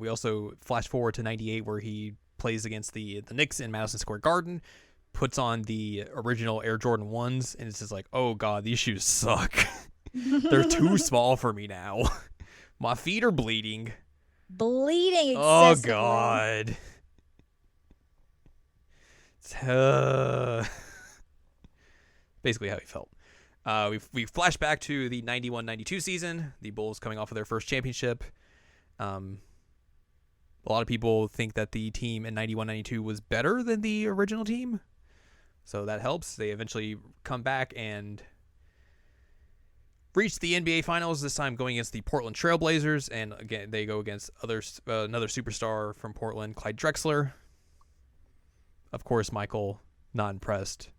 We also flash forward to 98 where he plays against the Knicks in Madison Square Garden, puts on the original Air Jordan 1s, and it's just like, oh god, these shoes suck. They're too small for me now. My feet are bleeding. Bleeding Oh excessively. god. Basically how he felt. We flash back to the 91-92 season, the Bulls coming off of their first championship. A lot of people think that the team in 91-92 was better than the original team, so that helps. They eventually come back and reach the NBA Finals, this time going against the Portland Trailblazers, and again they go against another superstar from Portland, Clyde Drexler. Of course, Michael, not impressed.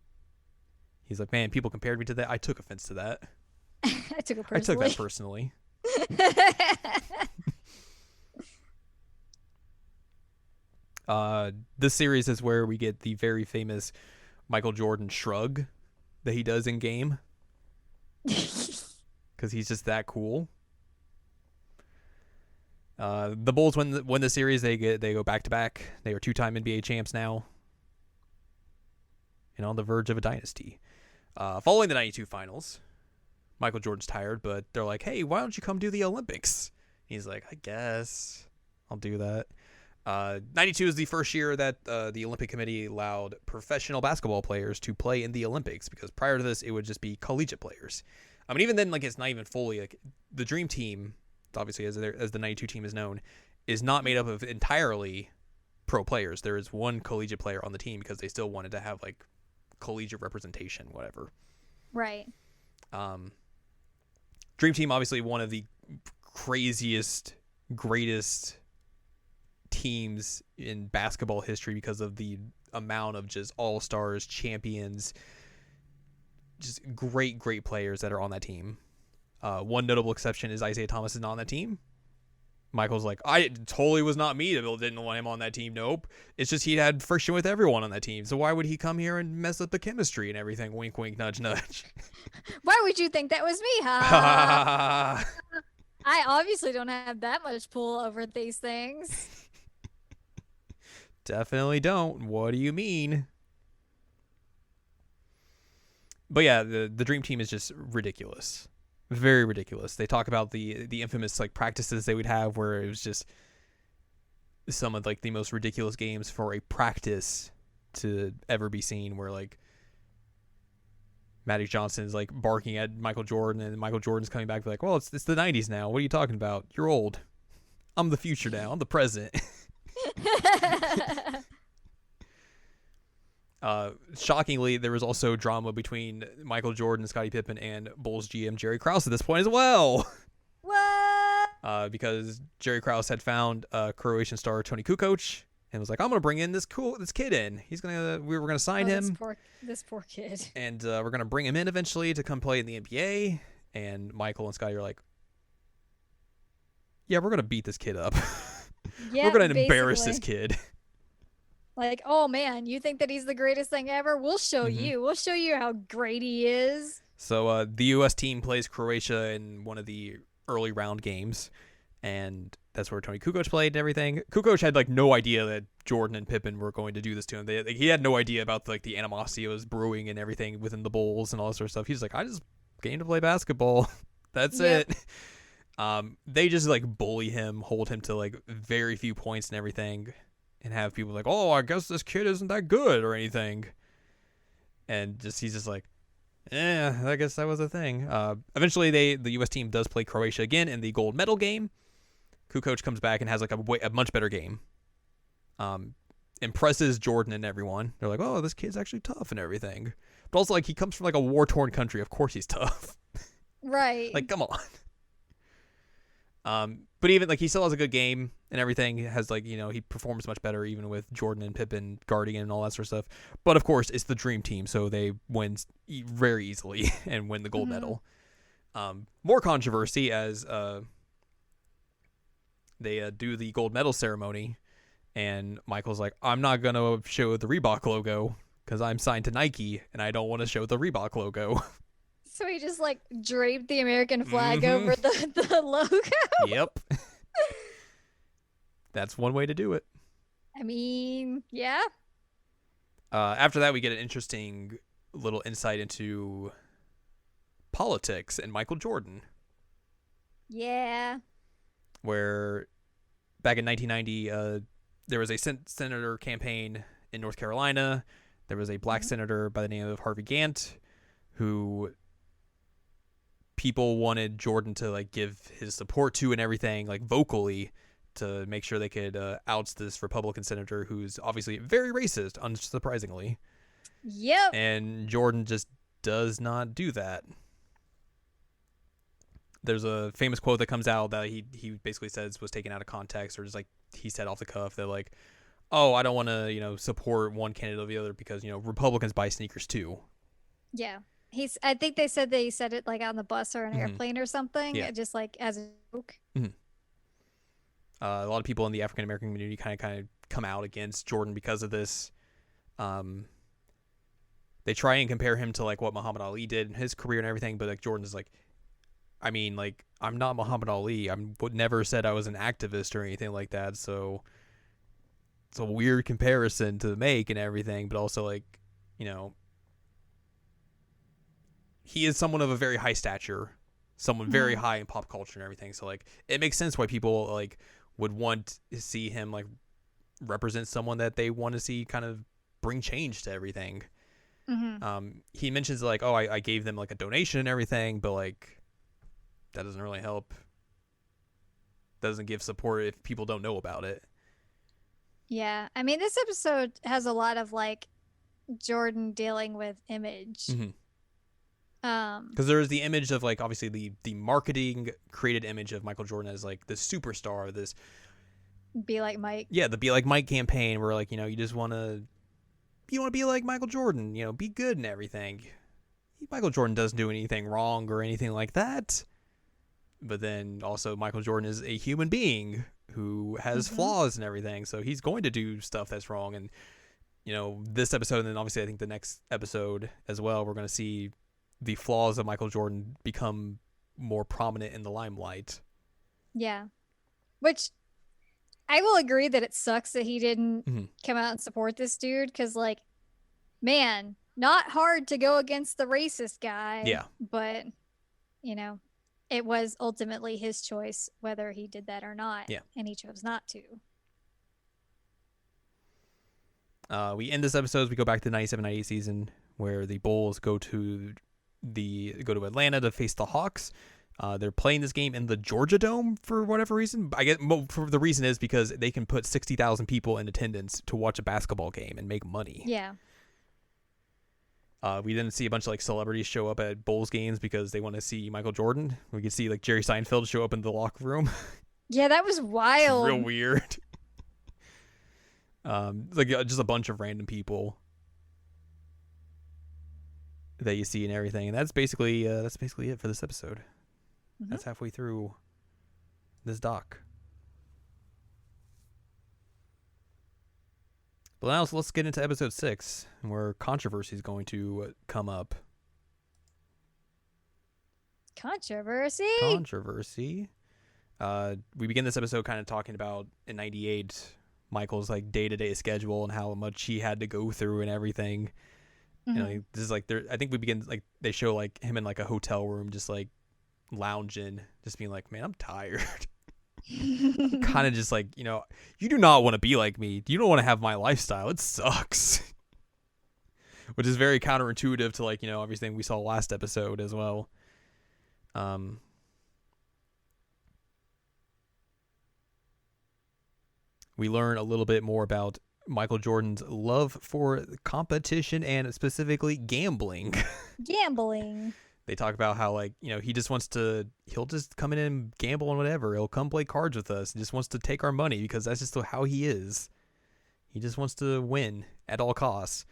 He's like, man, people compared me to that. I took offense to that. I took it personally. I took that personally. This series is where we get the very famous Michael Jordan shrug that he does in game. Because he's just that cool. The Bulls win the series. They go back to back. They are 2-time NBA champs now, and on the verge of a dynasty. Following the 92 finals, Michael Jordan's tired, but they're like, hey, why don't you come do the Olympics? He's like, I guess I'll do that. 92 is the first year that the Olympic Committee allowed professional basketball players to play in the Olympics, because prior to this, it would just be collegiate players. I mean, even then, like, it's not even fully, like, the Dream Team, obviously, as the 92 team is known, is not made up of entirely pro players. There is one collegiate player on the team because they still wanted to have, like, collegiate representation, whatever. Right. Dream Team, obviously one of the craziest, greatest teams in basketball history because of the amount of just all-stars, champions, just great players that are on that team. One notable exception is Isaiah Thomas is not on that team. Michael's like, I totally was not me that didn't want him on that team. Nope. It's just he had friction with everyone on that team. So why would he come here and mess up the chemistry and everything? Wink, wink, nudge, nudge. Why would you think that was me? Ha! I obviously don't have that much pull over these things. Definitely don't. What do you mean? But yeah, the Dream Team is just ridiculous. Very ridiculous. They talk about the infamous like practices they would have where it was just some of like the most ridiculous games for a practice to ever be seen, where like Magic Johnson is like barking at Michael Jordan and Michael Jordan's coming back like, well, it's the 90s now. What are you talking about? You're old. I'm the future now. I'm the present. Shockingly, there was also drama between Michael Jordan, Scottie Pippen, and Bulls GM Jerry Krause at this point as well. What? Because Jerry Krause had found Croatian star Toni Kukoc and was like, "I'm gonna bring in this kid in. We were gonna sign him. This poor kid. And we're gonna bring him in eventually to come play in the NBA." And Michael and Scottie are like, "Yeah, we're gonna beat this kid up. Yeah, we're gonna embarrass this kid." Like, oh man, you think that he's the greatest thing ever? We'll show you. We'll show you how great he is. So the U.S. team plays Croatia in one of the early round games, and that's where Toni Kukoc played and everything. Kukoc had like no idea that Jordan and Pippen were going to do this to him. He had no idea about like the animosity that was brewing and everything within the Bulls and all that sort of stuff. He's like, I just came to play basketball. That's it. They just like bully him, hold him to like very few points and everything, and have people like, oh, I guess this kid isn't that good or anything. And he's just like, I guess that was a thing. Eventually, the U.S. team does play Croatia again in the gold medal game. Kukoc comes back and has like a much better game. Impresses Jordan and everyone. They're like, oh, this kid's actually tough and everything. But also, like, he comes from like a war-torn country. Of course he's tough. Right. Like, come on. But even like he still has a good game and everything. He has like, he performs much better even with Jordan and Pippen guarding him and all that sort of stuff. But of course, it's the Dream Team, so they win very easily and win the gold medal. More controversy as they do the gold medal ceremony, And Michael's like, I'm not going to show the Reebok logo because I'm signed to Nike and I don't want to show the Reebok logo. So he just like draped the American flag Mhm. over the logo. Yep. That's one way to do it. I mean, yeah. After that, we get an interesting little insight into politics and Michael Jordan, Yeah. where back in 1990, there was a senator campaign in North Carolina. There was a black senator by the name of Harvey Gantt, who people wanted Jordan to like give his support to and everything, like vocally, to make sure they could oust this Republican senator who's obviously very racist, unsurprisingly. Yep. And Jordan just does not do that. There's a famous quote that comes out that he basically says was taken out of context, or just like he said off the cuff that like, oh, I don't want to support one candidate over the other because Republicans buy sneakers too. Yeah. I think they said he said it like on the bus or an Mhm. airplane or something, Yeah. just like as a joke. A lot of people in the African American community kind of come out against Jordan because of this. They try and compare him to like what Muhammad Ali did in his career and everything, but like Jordan is like, I mean, like I'm not Muhammad Ali. I would never said I was an activist or anything like that. So it's a weird comparison to make and everything, but also like, he is someone of a very high stature, someone very high in pop culture and everything. So like, it makes sense why people like would want to see him like represent someone that they want to see kind of bring change to everything. He mentions like, oh, I gave them like a donation and everything, but like that doesn't really help. Doesn't give support if people don't know about it. Yeah. I mean, this episode has a lot of like Jordan dealing with image. Because there is the image of like obviously the marketing created image of Michael Jordan as like the superstar, this Be Like Mike. Yeah, the Be Like Mike campaign where like, you just want to be like Michael Jordan, be good and everything. Michael Jordan doesn't do anything wrong or anything like that. But then also Michael Jordan is a human being who has flaws and everything. So he's going to do stuff that's wrong. And, this episode, and then obviously I think the next episode as well, we're going to see the flaws of Michael Jordan become more prominent in the limelight. Yeah. Which I will agree that it sucks that he didn't come out and support this dude. Cause like, man, not hard to go against the racist guy. Yeah. But, it was ultimately his choice whether he did that or not. Yeah. And he chose not to. We end this episode as we go back to the 97-98 season where the Bulls go to Atlanta to face the Hawks. They're playing this game in the Georgia Dome for whatever reason. I guess for the reason is because they can put 60,000 people in attendance to watch a basketball game and make money. Yeah. We didn't see a bunch of like celebrities show up at Bulls games because they want to see Michael Jordan. We could see like Jerry Seinfeld show up in the locker room. Yeah, that was wild. Real weird. Like just a bunch of random people that you see and everything, and that's basically it for this episode. That's halfway through this doc. But now let's get into episode 6, where controversy is going to come up. Controversy. We begin this episode kind of talking about in 98 Michael's like day-to-day schedule and how much he had to go through and everything. This is like I think we begin like they show like him in like a hotel room just like lounging, just being like, man, I'm tired. I'm kind of just like, you do not want to be like me. You don't want to have my lifestyle. It sucks. Which is very counterintuitive to like, everything we saw last episode as well. We learn a little bit more about Michael Jordan's love for competition and specifically gambling. Gambling. They talk about how like, he just wants to, he'll just come in and gamble on whatever. He'll come play cards with us. He just wants to take our money because that's just how he is. He just wants to win at all costs.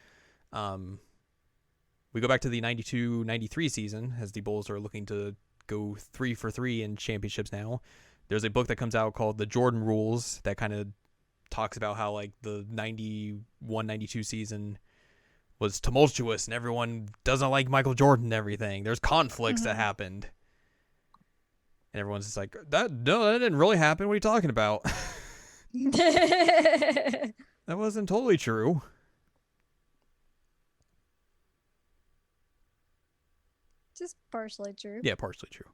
We go back to the 92-93 season as the Bulls are looking to go 3 for 3 in championships now. There's a book that comes out called The Jordan Rules that kind of talks about how like the 91-92 season was tumultuous and everyone doesn't like Michael Jordan and everything. There's conflicts that happened. And everyone's just like, that didn't really happen. What are you talking about? That wasn't totally true. Just partially true. Yeah, partially true.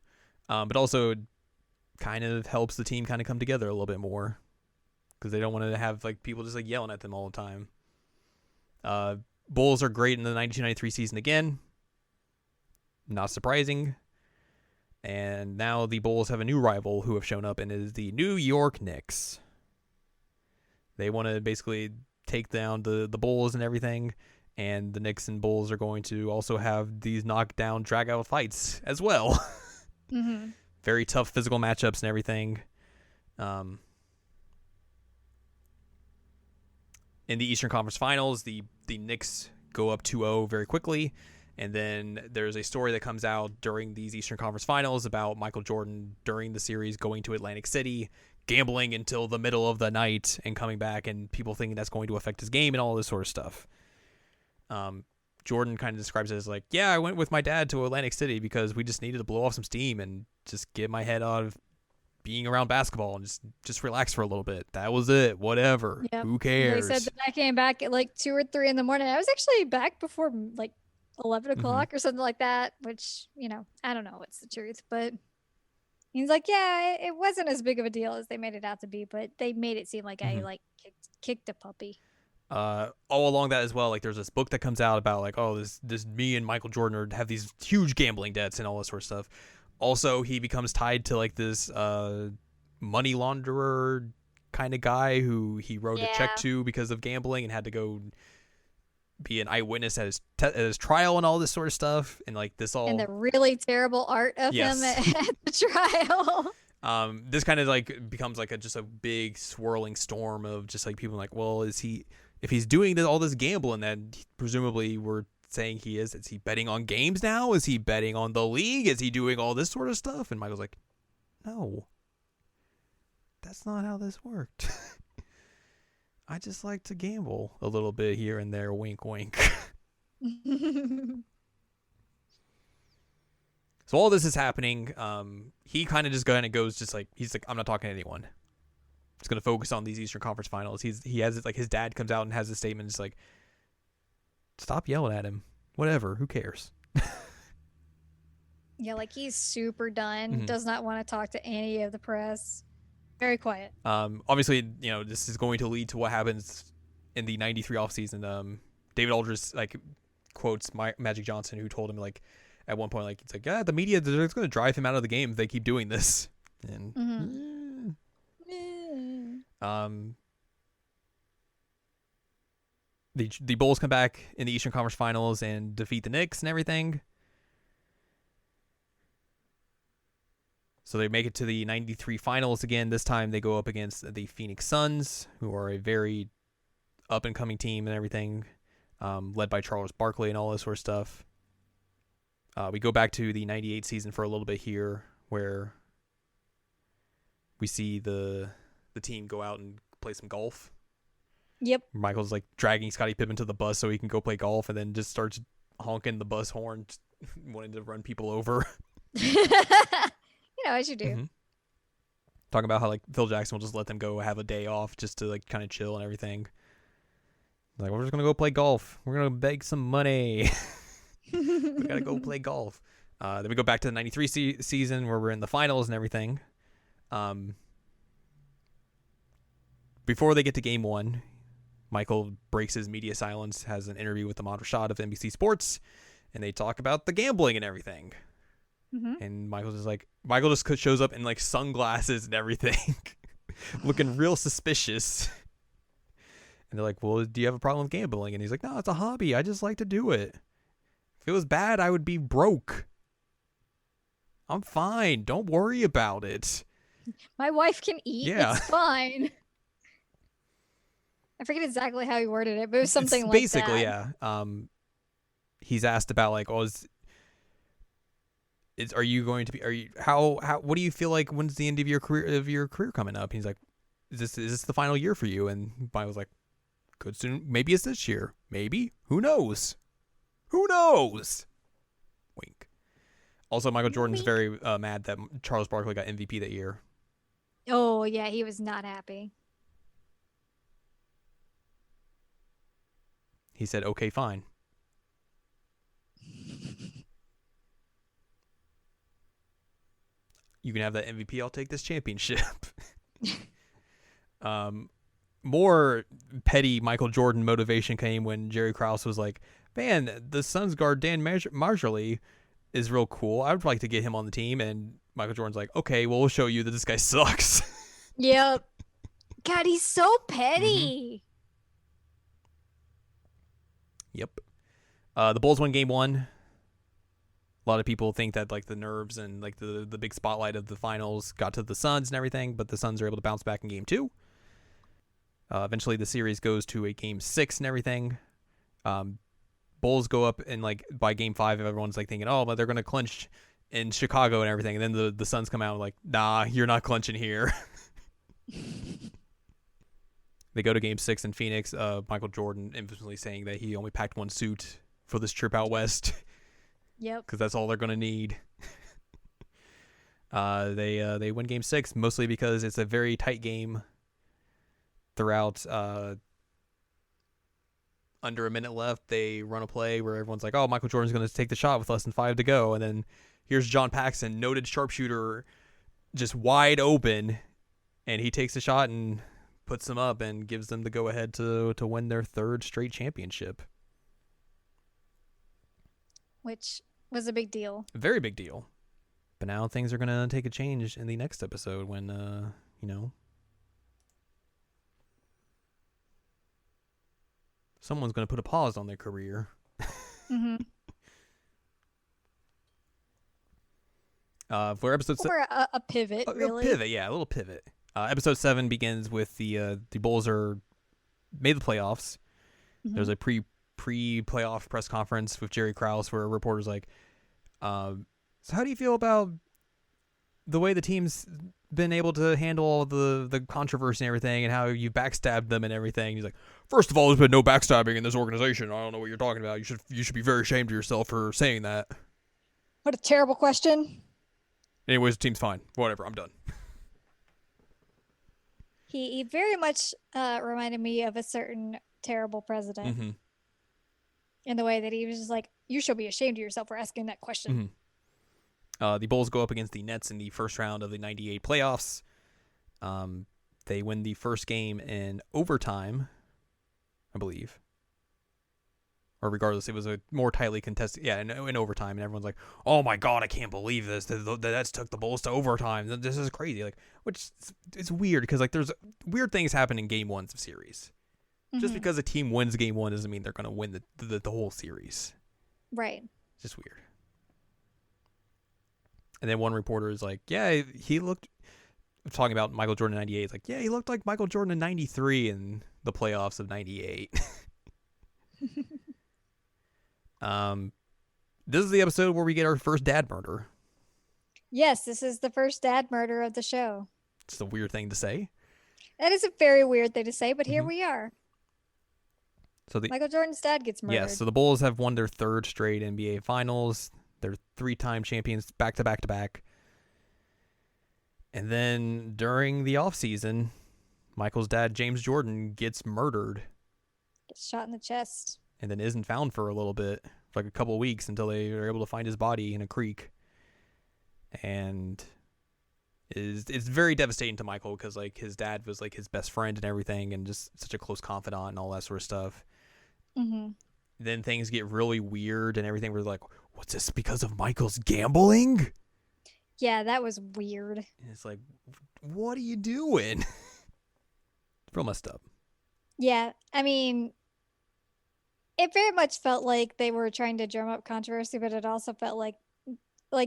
But also kind of helps the team kind of come together a little bit more because they don't want to have like people just like yelling at them all the time. Bulls are great in the 92-93 season again. Not surprising. And now the Bulls have a new rival who have shown up, and it is the New York Knicks. They want to basically take down the Bulls and everything, and the Knicks and Bulls are going to also have these knockdown, drag-out fights as well. Very tough physical matchups and everything. In the Eastern Conference Finals, the Knicks go up 2-0 very quickly. And then there's a story that comes out during these Eastern Conference Finals about Michael Jordan during the series going to Atlantic City, gambling until the middle of the night and coming back, and people thinking that's going to affect his game and all this sort of stuff. Jordan kind of describes it as like, yeah, I went with my dad to Atlantic City because we just needed to blow off some steam and just get my head out of being around basketball and just relax for a little bit. That was it. Whatever. Yep. Who cares? They said that I came back at like 2 or 3 in the morning. I was actually back before like 11 o'clock or something like that, which, you know, I don't know what's the truth, but he's like, yeah, it wasn't as big of a deal as they made it out to be, but they made it seem like I like kicked a puppy. All along that as well, like there's this book that comes out about like, oh, this me and Michael Jordan have these huge gambling debts and all this sort of stuff. Also, he becomes tied to like this money launderer kind of guy who he wrote a check to because of gambling and had to go be an eyewitness at his trial and all this sort of stuff, and like this all and the really terrible art of him at the trial. This kind of like becomes like just a big swirling storm of just like people like, well, if he's doing all this gambling that presumably we're saying he is he betting on games now? Is he betting on the league? Is he doing all this sort of stuff? And Michael's like, no, that's not how this worked. I just like to gamble a little bit here and there. Wink, wink. So all this is happening. He kind of just goes just like, he's like, I'm not talking to anyone. He's going to focus on these Eastern Conference Finals. He has it like his dad comes out and has a statement. It's like, stop yelling at him. Whatever. Who cares? Yeah, like he's super done. Does not want to talk to any of the press. Very quiet. Obviously, you know, this is going to lead to what happens in the 93 offseason. David Aldridge like quotes Magic Johnson, who told him like at one point, like, it's like, yeah, the media, they're just going to drive him out of the game if they keep doing this. And the Bulls come back in the Eastern Conference Finals and defeat the Knicks and everything. So they make it to the 93 finals again. This time they go up against the Phoenix Suns, who are a very up-and-coming team and everything, led by Charles Barkley and all this sort of stuff. We go back to the 98 season for a little bit here, where we see the team go out and play some golf. Yep. Michael's like dragging Scottie Pippen to the bus so he can go play golf, and then just starts honking the bus horn, wanting to run people over. You know, as you do. Talking about how like Phil Jackson will just let them go have a day off just to like kind of chill and everything. Like, we're just gonna go play golf. We're gonna beg some money. We gotta go play golf. Then we go back to the 93 season where we're in the finals and everything. Before they get to game one, Michael breaks his media silence, has an interview with Ahmad Rashad of NBC Sports, and they talk about the gambling and everything. And Michael just shows up in like sunglasses and everything, looking real suspicious. And they're like, well, do you have a problem with gambling? And he's like, no, it's a hobby. I just like to do it. If it was bad, I would be broke. I'm fine. Don't worry about it. My wife can eat. Yeah. It's fine. I forget exactly how he worded it, but it was something like basically, that. Yeah. He's asked about like, oh, are you going to be, what do you feel like, when's the end of your career coming up? He's like, is this the final year for you? And Mike was like, could soon, maybe it's this year, maybe, who knows, who knows. Wink. Also, Michael Jordan's Wink. very mad that Charles Barkley got MVP that year. Oh yeah, he was not happy. He said, okay, fine. You can have that MVP. I'll take this championship. More petty Michael Jordan motivation came when Jerry Krause was like, man, the Suns guard Dan Marjorie is real cool. I would like to get him on the team. And Michael Jordan's like, okay, well, we'll show you that this guy sucks. Yep. God, he's so Mm-hmm. petty. Yep. The Bulls won game 1. A lot of people think that like the nerves and like the big spotlight of the finals got to the Suns and everything, but the Suns are able to bounce back in game 2. Eventually, the series goes to a game 6 and everything. Bulls go up, and like by game 5, everyone's like thinking, oh, but they're gonna clinch in Chicago and everything. And then the Suns come out like, nah, you're not clinching here. They go to game 6 in Phoenix. Michael Jordan infamously saying that he only packed one suit for this trip out west. Yep. Because that's all they're gonna need. They win game 6 mostly because it's a very tight game. Throughout under a minute left, they run a play where everyone's like, oh, Michael Jordan's going to take the shot with less than 5 to go. And then here's John Paxson, noted sharpshooter, just wide open. And he takes the shot and puts them up and gives them the go-ahead to win their 3rd straight championship. Which was a big deal. Very big deal. But now things are going to take a change in the next episode when, someone's going to put a pause on their career. Mm-hmm. For episode Or a pivot, really. A pivot, yeah, a little pivot. Episode 7 begins with the Bulls are made the playoffs. Mm-hmm. There's a pre-playoff press conference with Jerry Krause where a reporter's like, so how do you feel about the way the team's been able to handle all the controversy and everything, and how you backstabbed them and everything? He's like, first of all, there's been no backstabbing in this organization. I don't know what you're talking about. You should be very ashamed of yourself for saying that. What a terrible question. Anyways, the team's fine. Whatever, I'm done. He very much reminded me of a certain terrible president Mm-hmm. in the way that he was just like, you should be ashamed of yourself for asking that question. Mm-hmm. The Bulls go up against the Nets in the first round of the 98 playoffs. They win the first game in overtime, I believe. Or regardless, it was a more tightly contested, in overtime, and everyone's like, "Oh my god, I can't believe this! The Nets took the Bulls to overtime. This is crazy!" Like, which it's weird because like there's weird things happen in game 1s of series. Mm-hmm. Just because a team wins game 1 doesn't mean they're gonna win the whole series. Right. It's just weird. And then one reporter is like, "Yeah, he looked." Talking about Michael Jordan in '98, it's like, "Yeah, he looked like Michael Jordan in '93 in the playoffs of '98." This is the episode where we get our first dad murder. Yes, this is the first dad murder of the show. It's a weird thing to say. That is a very weird thing to say, but here Mhm. we are. So Michael Jordan's dad gets murdered. Yes, so the Bulls have won their 3rd straight NBA Finals. They're 3-time champions back to back to back. And then during the offseason, Michael's dad, James Jordan, gets murdered Gets shot in the chest. and then isn't found for a little bit, for like a couple of weeks, until they are able to find his body in a creek. And it's very devastating to Michael because like his dad was like his best friend and everything, and just such a close confidant and all that sort of stuff. Mm-hmm. Then things get really weird and everything. We're like, what's this, because of Michael's gambling? Yeah, that was weird. And it's like, what are you doing? Real messed up. Yeah, I mean, it very much felt like they were trying to drum up controversy, but it also felt like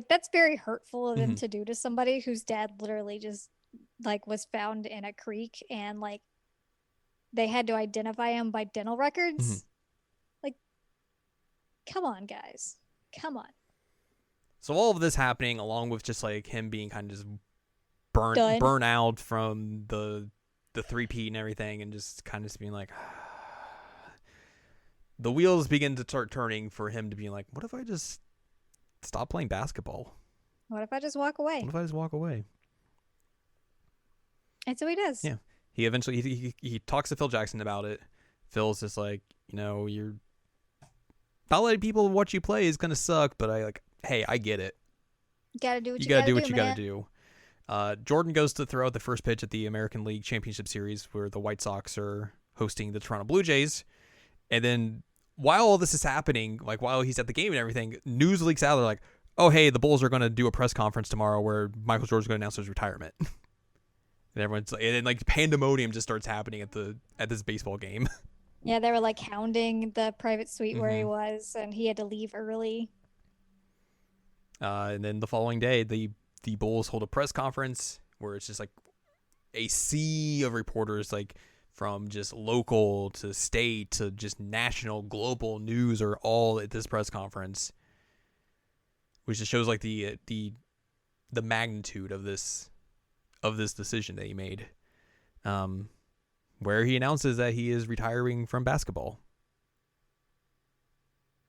that's very hurtful of them Mhm. to do to somebody whose dad literally just like was found in a creek, and like they had to identify him by dental records. Mhm. Like, come on, guys. Come on. So all of this happening, along with just like him being kind of just Done. burn out from the the three-peat and everything, and just kind of just being like, the wheels begin to start turning for him to be like, what if I just stop playing basketball? What if I just walk away? What if I just walk away? And so he does. Yeah. He eventually he talks to Phil Jackson about it. Phil's just like, you're not letting people watch you play is gonna suck, but hey, I get it. You gotta do what You you gotta gotta do what do, you man. gotta do. Jordan goes to throw out the first pitch at the American League Championship Series where the White Sox are hosting the Toronto Blue Jays. And then while all this is happening, like while he's at the game and everything, news leaks out. They're like, oh, hey, the Bulls are going to do a press conference tomorrow where Michael Jordan's going to announce his retirement. And everyone's like, and then like pandemonium just starts happening at this baseball game. Yeah, they were like hounding the private suite where he was, and he had to leave early. And then the following day, the Bulls hold a press conference where it's just like a sea of reporters, like from just local to state to just national, global news are all at this press conference, which just shows like the magnitude of this decision that he made, where he announces that he is retiring from basketball,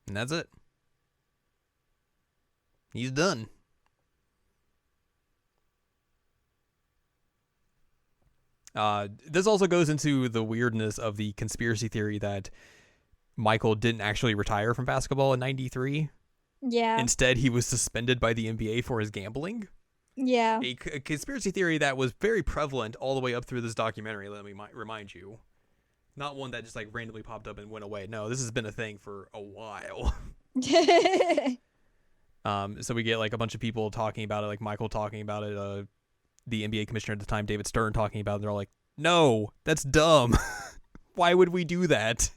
and that's it. He's done. This also goes into the weirdness of the conspiracy theory that Michael didn't actually retire from basketball in '93. Yeah. Instead, he was suspended by the NBA for his gambling. Yeah. A conspiracy theory that was very prevalent all the way up through this documentary, let me remind you. Not one that just like randomly popped up and went away. No, this has been a thing for a while. So we get like a bunch of people talking about it, like Michael talking about it, the NBA commissioner at the time, David Stern, talking about it. They're all like, no, that's dumb. Why would we do that?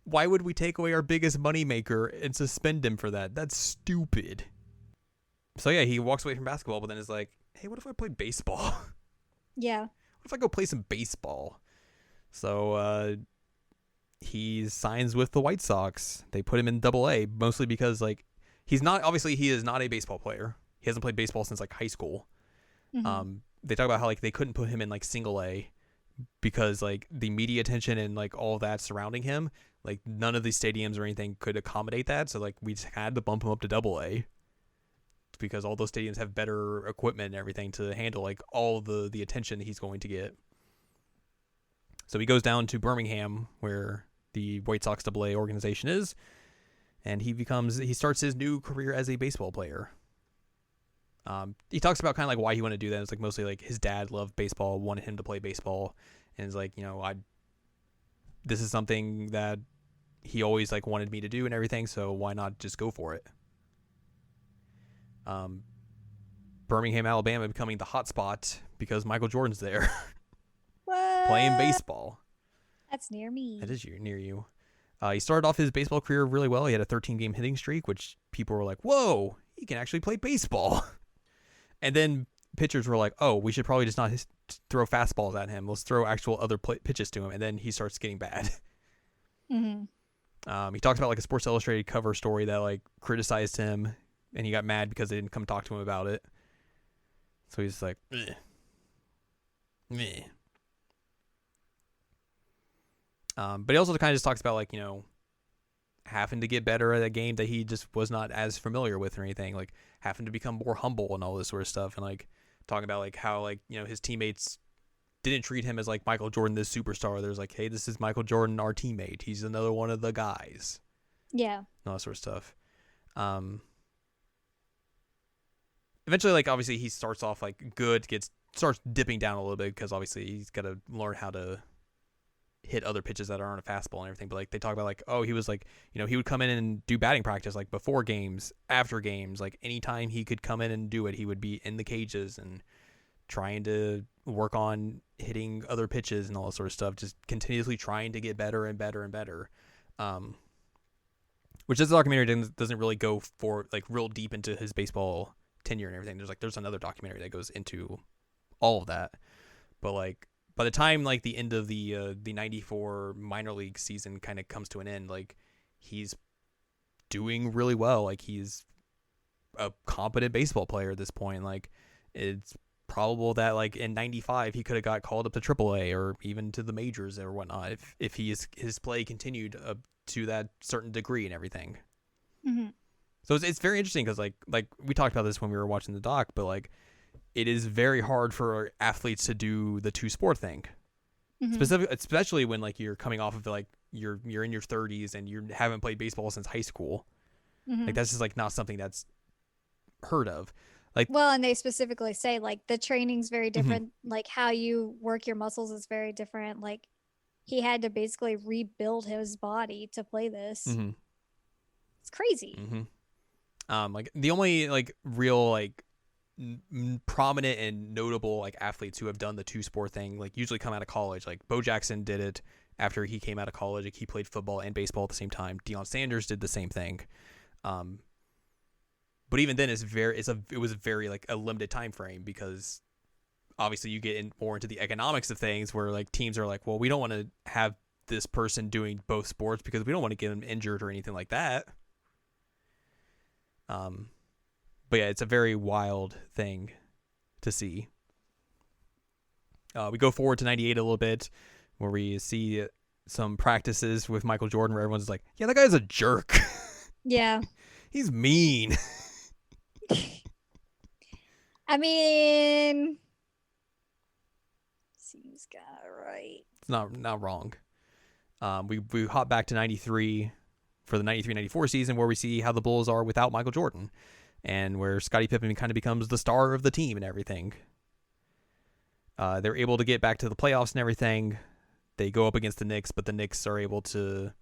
Why would we take away our biggest moneymaker and suspend him for that? That's stupid. So yeah, he walks away from basketball, but then is like, hey, what if I play baseball? Yeah. What if I go play some baseball? So he signs with the White Sox. They put him in Double-A, mostly because like he is not a baseball player. He hasn't played baseball since like high school. Mm-hmm. They talk about how like they couldn't put him in like Single-A because like the media attention and like all of that surrounding him, like none of these stadiums or anything could accommodate that. So like we just had to bump him up to Double-A because all those stadiums have better equipment and everything to handle like all the attention that he's going to get. So he goes down to Birmingham where the White Sox Double-A organization is, and he starts his new career as a baseball player. He talks about kind of like why he wanted to do that. It's like mostly like his dad loved baseball, wanted him to play baseball, and it's like, this is something that he always like wanted me to do and everything, so why not just go for it? Birmingham, Alabama becoming the hot spot because Michael Jordan's there. What? Playing baseball. That's near me. That is near you. He started off his baseball career really well. He had a 13-game hitting streak, which people were like, whoa, he can actually play baseball. And then pitchers were like, oh, we should probably just not throw fastballs at him. Let's throw actual other pitches to him. And then he starts getting bad. Mm-hmm. He talks about like a Sports Illustrated cover story that like criticized him, and he got mad because they didn't come talk to him about it. So he's like, meh. But he also kind of just talks about like, having to get better at a game that he just was not as familiar with or anything, like having to become more humble and all this sort of stuff, and like talking about like how like his teammates didn't treat him as like Michael Jordan, this superstar. There's like, hey, this is Michael Jordan, our teammate. He's another one of the guys. Yeah. And all that sort of stuff. Eventually, like obviously he starts off like good, starts dipping down a little bit because obviously he's got to learn how to hit other pitches that aren't a fastball and everything. But like they talk about like, oh, he was like, he would come in and do batting practice like before games, after games, like anytime he could come in and do it, he would be in the cages and trying to work on hitting other pitches and all that sort of stuff, just continuously trying to get better and better and better. Which this documentary doesn't really go for like real deep into his baseball tenure and everything. There's another documentary that goes into all of that, but like by the time like the end of the '94 minor league season kind of comes to an end, like he's doing really well. Like he's a competent baseball player at this point. Like it's probable that like in '95 he could have got called up to AAA or even to the majors or whatnot if his play continued up to that certain degree and everything. Mm-hmm. So it's very interesting because like we talked about this when we were watching the doc, but like it is very hard for athletes to do the two sport thing. Mm-hmm. Especially when like you're coming off of like you're in your 30s and you haven't played baseball since high school. Mm-hmm. Like that's just like not something that's heard of. Like, Well, and they specifically say like the training's very mm-hmm, different. Like how you work your muscles is very different. Like he had to basically rebuild his body to play this. mm-hmm, It's crazy. mm-hmm. Like the only like real like prominent and notable like athletes who have done the two sport thing like usually come out of college. Like Bo Jackson did it after he came out of college. Like he played football and baseball at the same time. Deion Sanders did the same thing. Um, but even then, it was very like a limited time frame because obviously you get in more into the economics of things where like teams are like, well, we don't want to have this person doing both sports because we don't want to get them injured or anything like that. But yeah, it's a very wild thing to see. We go forward to '98 a little bit, where we see some practices with Michael Jordan, where everyone's like, "Yeah, that guy's a jerk. Yeah. He's mean." I mean, seems kind of right. It's not wrong. We hop back to '93 for the '93-'94 season, where we see how the Bulls are without Michael Jordan, and where Scottie Pippen kind of becomes the star of the team and everything. They're able to get back to the playoffs and everything. They go up against the Knicks, but the Knicks are able to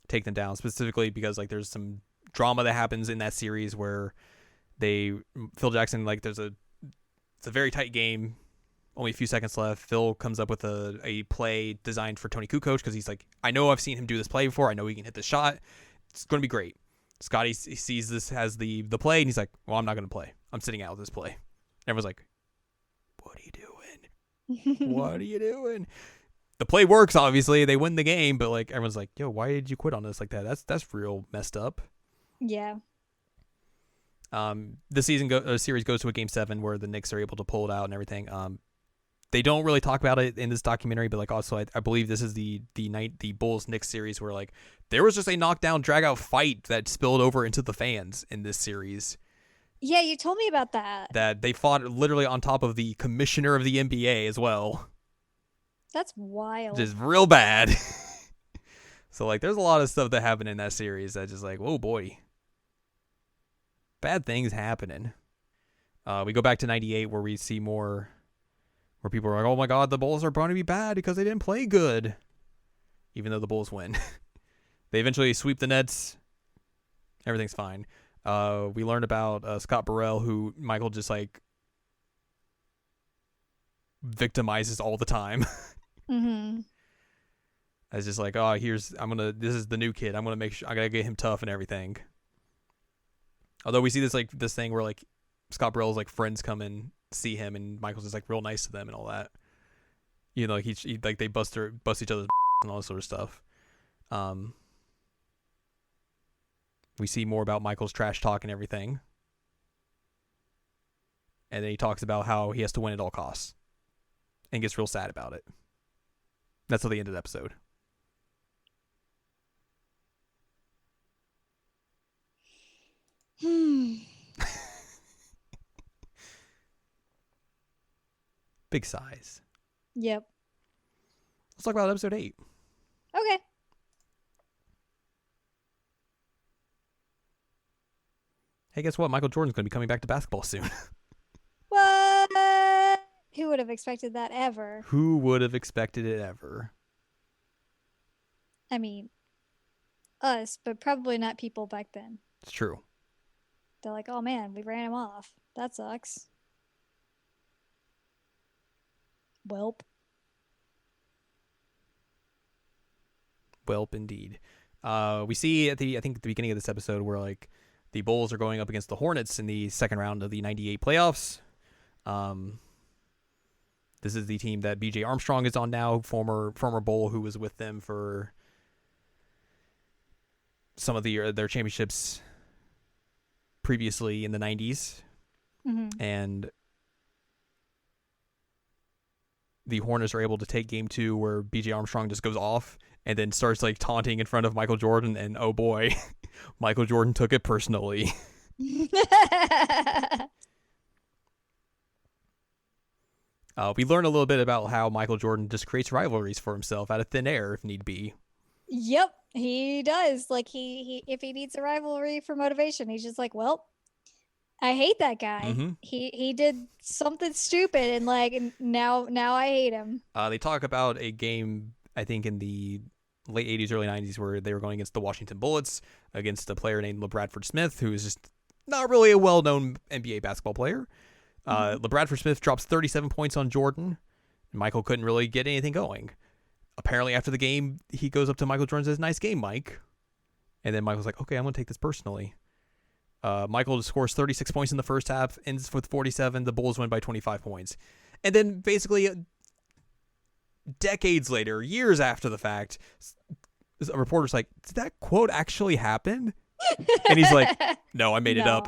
take them down, specifically because like there's some drama that happens in that series where Phil Jackson, like it's a very tight game, only a few seconds left. Phil comes up with a play designed for Tony Kukoc because he's like, I know I've seen him do this play before. I know he can hit this shot. It's going to be great. Scotty sees this as the play, and he's like, well, I'm not going to play. I'm sitting out this play. Everyone's like, what are you doing? What are you doing? The play works, obviously. They win the game, but like everyone's like, yo, why did you quit on us like that? That's real messed up. Yeah. The series goes to a game 7 where the Knicks are able to pull it out and everything. They don't really talk about it in this documentary, but like also I believe this is the Bulls Knicks series where like there was just a knockdown drag out fight that spilled over into the fans in this series. Yeah, you told me about that. That they fought literally on top of the commissioner of the NBA as well. That's wild. Just real bad. So like there's a lot of stuff that happened in that series that just like, whoa boy. Bad things happening. We go back to '98 where we see more where people are like, oh my god, the Bulls are going to be bad because they didn't play good. Even though the Bulls win. They eventually sweep the Nets. Everything's fine. We learned about Scott Burrell, who Michael just like victimizes all the time. Mm-hmm. It's just like, oh, this is the new kid. I'm gonna make sure I gotta get him tough and everything. Although we see this thing where like Scott Burrell's like friends come and see him, and Michael's just like real nice to them and all that. You know, like he like they bust each other's and all this sort of stuff. We see more about Michael's trash talk and everything. And then he talks about how he has to win at all costs. And gets real sad about it. That's how they ended the episode. Big size. Yep. Let's talk about episode 8. Okay. Hey, guess what? Michael Jordan's going to be coming back to basketball soon. What? Who would have expected that ever? Who would have expected it ever? I mean, us, but probably not people back then. It's true. They're like, oh man, we ran him off. That sucks. Welp. Welp, indeed. We see I think at the beginning of this episode where like the Bulls are going up against the Hornets in the second round of the '98 playoffs. This is the team that B.J. Armstrong is on now, former Bull who was with them for some of their championships previously in the '90s. Mm-hmm. And the Hornets are able to take game 2 where BJ Armstrong just goes off and then starts like taunting in front of Michael Jordan, and oh boy, Michael Jordan took it personally. We learn a little bit about how Michael Jordan just creates rivalries for himself out of thin air if need be. Yep, he does. Like he if he needs a rivalry for motivation, he's just like, well, I hate that guy. Mm-hmm. He did something stupid, and like now I hate him. They talk about a game, I think in the late 80s, early 90s, where they were going against the Washington Bullets against a player named LeBradford Smith, who is just not really a well-known NBA basketball player. LeBradford Smith drops 37 points on Jordan. Michael couldn't really get anything going. Apparently, after the game, he goes up to Michael Jordan and says, "Nice game, Mike." And then Michael's like, "Okay, I'm going to take this personally." Michael scores 36 points in the first half, ends with 47. The Bulls win by 25 points. And then basically decades later, years after the fact, a reporter's like, "Did that quote actually happen?" And he's like, "No, I made it up."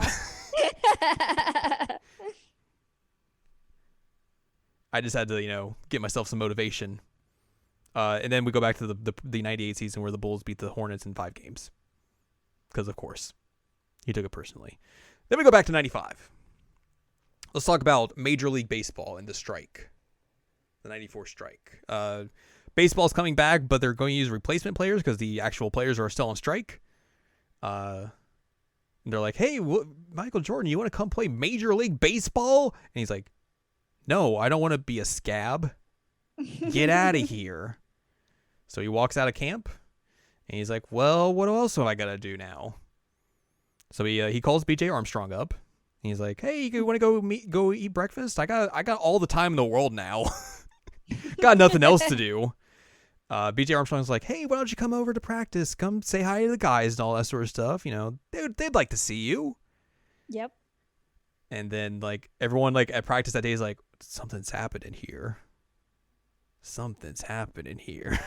I just had to, get myself some motivation. And then we go back to the 98 season where the Bulls beat the Hornets in 5 games. Because, of course, he took it personally. Then we go back to 95. Let's talk about Major League Baseball and the strike. The 94 strike. Baseball's coming back, but they're going to use replacement players because the actual players are still on strike. And they're like, "Hey, Michael Jordan, you want to come play Major League Baseball?" And he's like, "No, I don't want to be a scab. Get out of here." So he walks out of camp, and he's like, "Well, what else have I got to do now?" So he calls BJ Armstrong up, and he's like, "Hey, you want to go eat breakfast? I got all the time in the world now. Got nothing else to do." BJ Armstrong's like, "Hey, why don't you come over to practice? Come say hi to the guys and all that sort of stuff. They'd like to see you." Yep. And then like everyone like at practice that day is like, "Something's happening here. Something's happening here."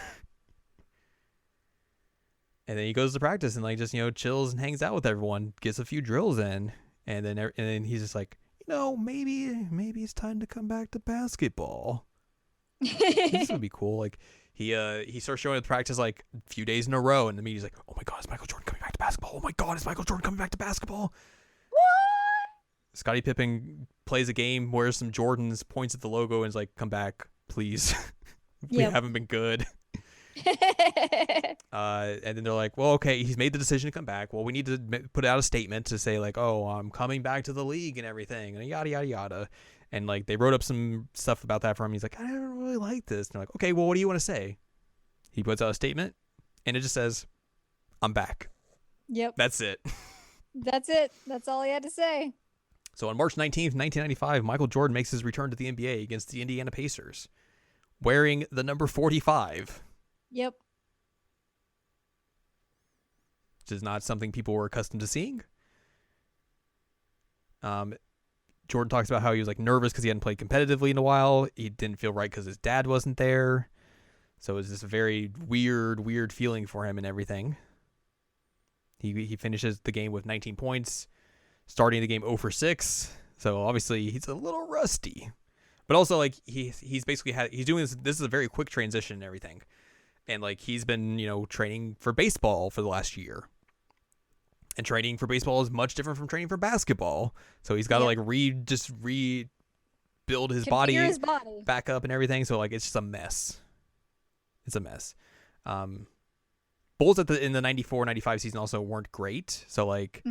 And then he goes to practice and like just chills and hangs out with everyone, gets a few drills in, and then he's just like, maybe it's time to come back to basketball. This would be cool. Like he starts showing at practice like a few days in a row, and the media's like, "Oh my God, is Michael Jordan coming back to basketball? Oh my God, is Michael Jordan coming back to basketball?" What? Scottie Pippen plays a game, wears some Jordans, points at the logo, and is like, "Come back, please." We haven't been good. And then they're like, "Well, okay, he's made the decision to come back. Well, we need to put out a statement to say like, oh, I'm coming back to the league and everything, and yada yada yada." And like they wrote up some stuff about that for him. He's like, "I don't really like this." And they're like, "Okay, well, what do you want to say?" He puts out a statement, and it just says, "I'm back." Yep. That's it. That's it. That's all he had to say. So on March 19th, 1995, Michael Jordan makes his return to the NBA against the Indiana Pacers, wearing the number 45. Yep. Which is not something people were accustomed to seeing. Jordan talks about how he was like nervous because he hadn't played competitively in a while. He didn't feel right because his dad wasn't there. So it was this very weird feeling for him and everything. He finishes the game with 19 points, starting the game 0 for 6. So obviously he's a little rusty. But also like he's basically he's doing this is a very quick transition and everything. And like he's been, training for baseball for the last year. And training for baseball is much different from training for basketball. So he's got to like rebuild his body back up and everything. So like it's just a mess. It's a mess. Bulls in the 94-95 season also weren't great. So like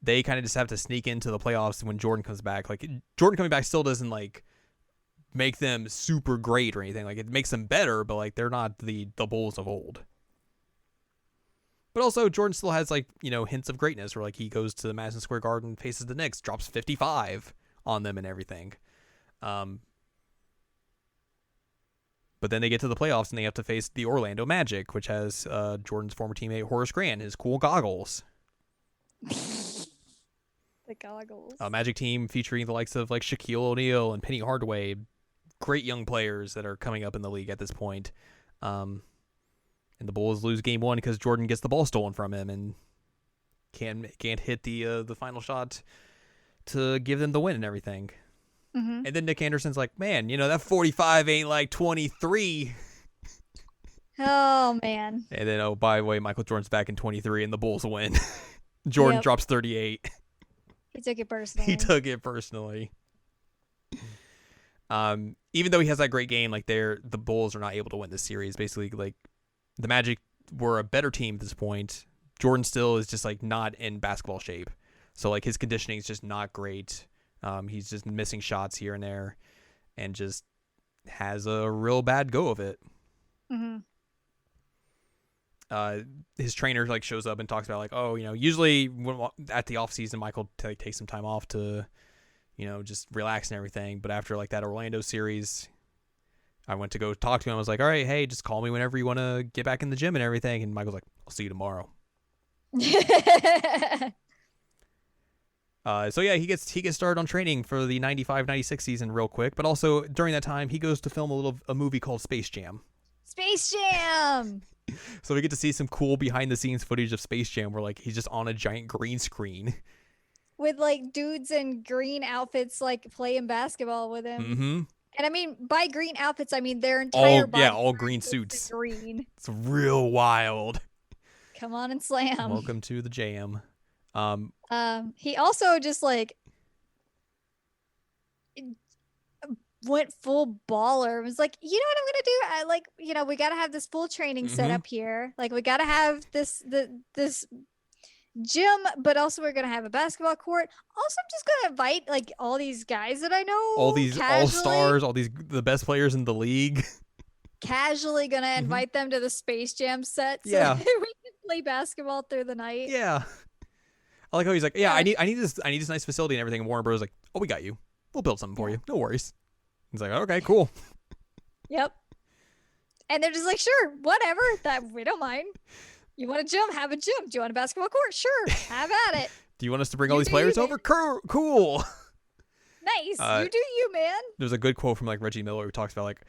they kind of just have to sneak into the playoffs when Jordan comes back. Like Jordan coming back still doesn't like make them super great or anything. Like it makes them better, but like they're not the Bulls of old. But also Jordan still has like, hints of greatness where like he goes to the Madison Square Garden, faces the Knicks, drops 55 on them and everything. But then they get to the playoffs and they have to face the Orlando Magic, which has Jordan's former teammate Horace Grant, his cool goggles. The goggles. A Magic team featuring the likes of like Shaquille O'Neal and Penny Hardaway, great young players that are coming up in the league at this point. And the Bulls lose game 1 because Jordan gets the ball stolen from him and can't hit the final shot to give them the win and everything. Mm-hmm. And then Nick Anderson's like, man, that 45 ain't like 23. Oh man. And then, oh, by the way, Michael Jordan's back in 23 and the Bulls win. Jordan Yep. drops 38. He took it personally. He took it personally. Even though he has that great game, like the Bulls are not able to win this series. Basically, like the Magic were a better team at this point. Jordan still is just like not in basketball shape. So like his conditioning is just not great. He's just missing shots here and there and just has a real bad go of it. Mm-hmm. His trainer like shows up and talks about like, oh, usually at the off season, Michael takes some time off to, just relax and everything. But after like that Orlando series, I went to go talk to him. I was like, all right, hey, just call me whenever you want to get back in the gym and everything. And Michael's like, I'll see you tomorrow. So yeah, he gets started on training for the 95-96 season real quick. But also during that time, he goes to film a movie called Space Jam. Space Jam. So we get to see some cool behind the scenes footage of Space Jam where like he's just on a giant green screen with like dudes in green outfits like playing basketball with him. Mm-hmm. And I mean, by green outfits, I mean their entire body. Yeah, all green suits. Green. It's real wild. Come on and slam. Welcome to the jam. He also just like went full baller. It was like, you know what I'm gonna do? We gotta have this full training set up here. Like we gotta have this gym, but also we're gonna have a basketball court. Also, I'm just gonna invite like all these guys that I know, all these all-stars, the best players in the league. Casually gonna invite them to the Space Jam set so yeah. we can play basketball through the night. Yeah. I like how he's like, yeah, I need this nice facility and everything. And Warner Bros. Like, oh, we got you. We'll build something for you. No worries. He's like, okay, cool. Yep. And they're just like, sure, whatever. That we don't mind. You want a gym? Have a gym. Do you want a basketball court? Sure, have at it. Do you want us to bring all these players over? Cool. Nice. You do you, man. There's a good quote from like Reggie Miller who talks about like,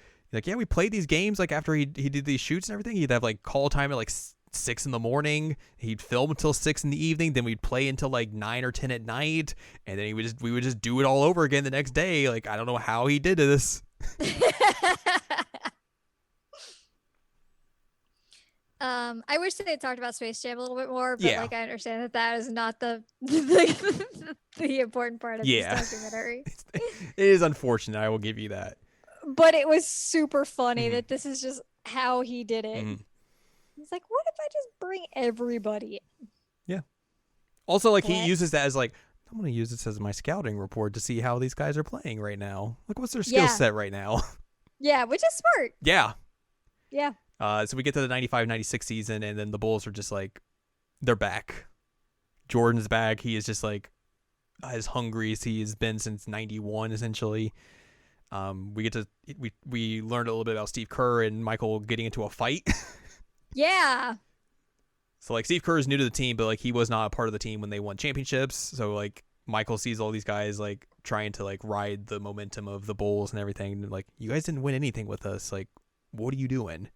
yeah, we played these games like after he did these shoots and everything. He'd have like call time at like 6 a.m. He'd film until 6 p.m. Then we'd play until like 9 or 10 at night, and then we would just do it all over again the next day. Like I don't know how he did this. I wish they had talked about Space Jam a little bit more, but like I understand that is not the important part of this documentary. It is unfortunate. I will give you that. But it was super funny that this is just how he did it. Mm-hmm. He's like, what if I just bring everybody in? Yeah. Also, like, he uses that as, like, I'm going to use this as my scouting report to see how these guys are playing right now. Like, what's their skill set right now? Yeah, which is smart. Yeah. Yeah. So we get to the 95-96 season, and then the Bulls are just, like, they're back. Jordan's back. He is just, like, as hungry as he has been since 91, essentially. We learned a little bit about Steve Kerr and Michael getting into a fight. Yeah. So, like, Steve Kerr is new to the team, but, like, he was not a part of the team when they won championships. So, like, Michael sees all these guys, like, trying to, like, ride the momentum of the Bulls and everything. And, like, you guys didn't win anything with us. Like, what are you doing?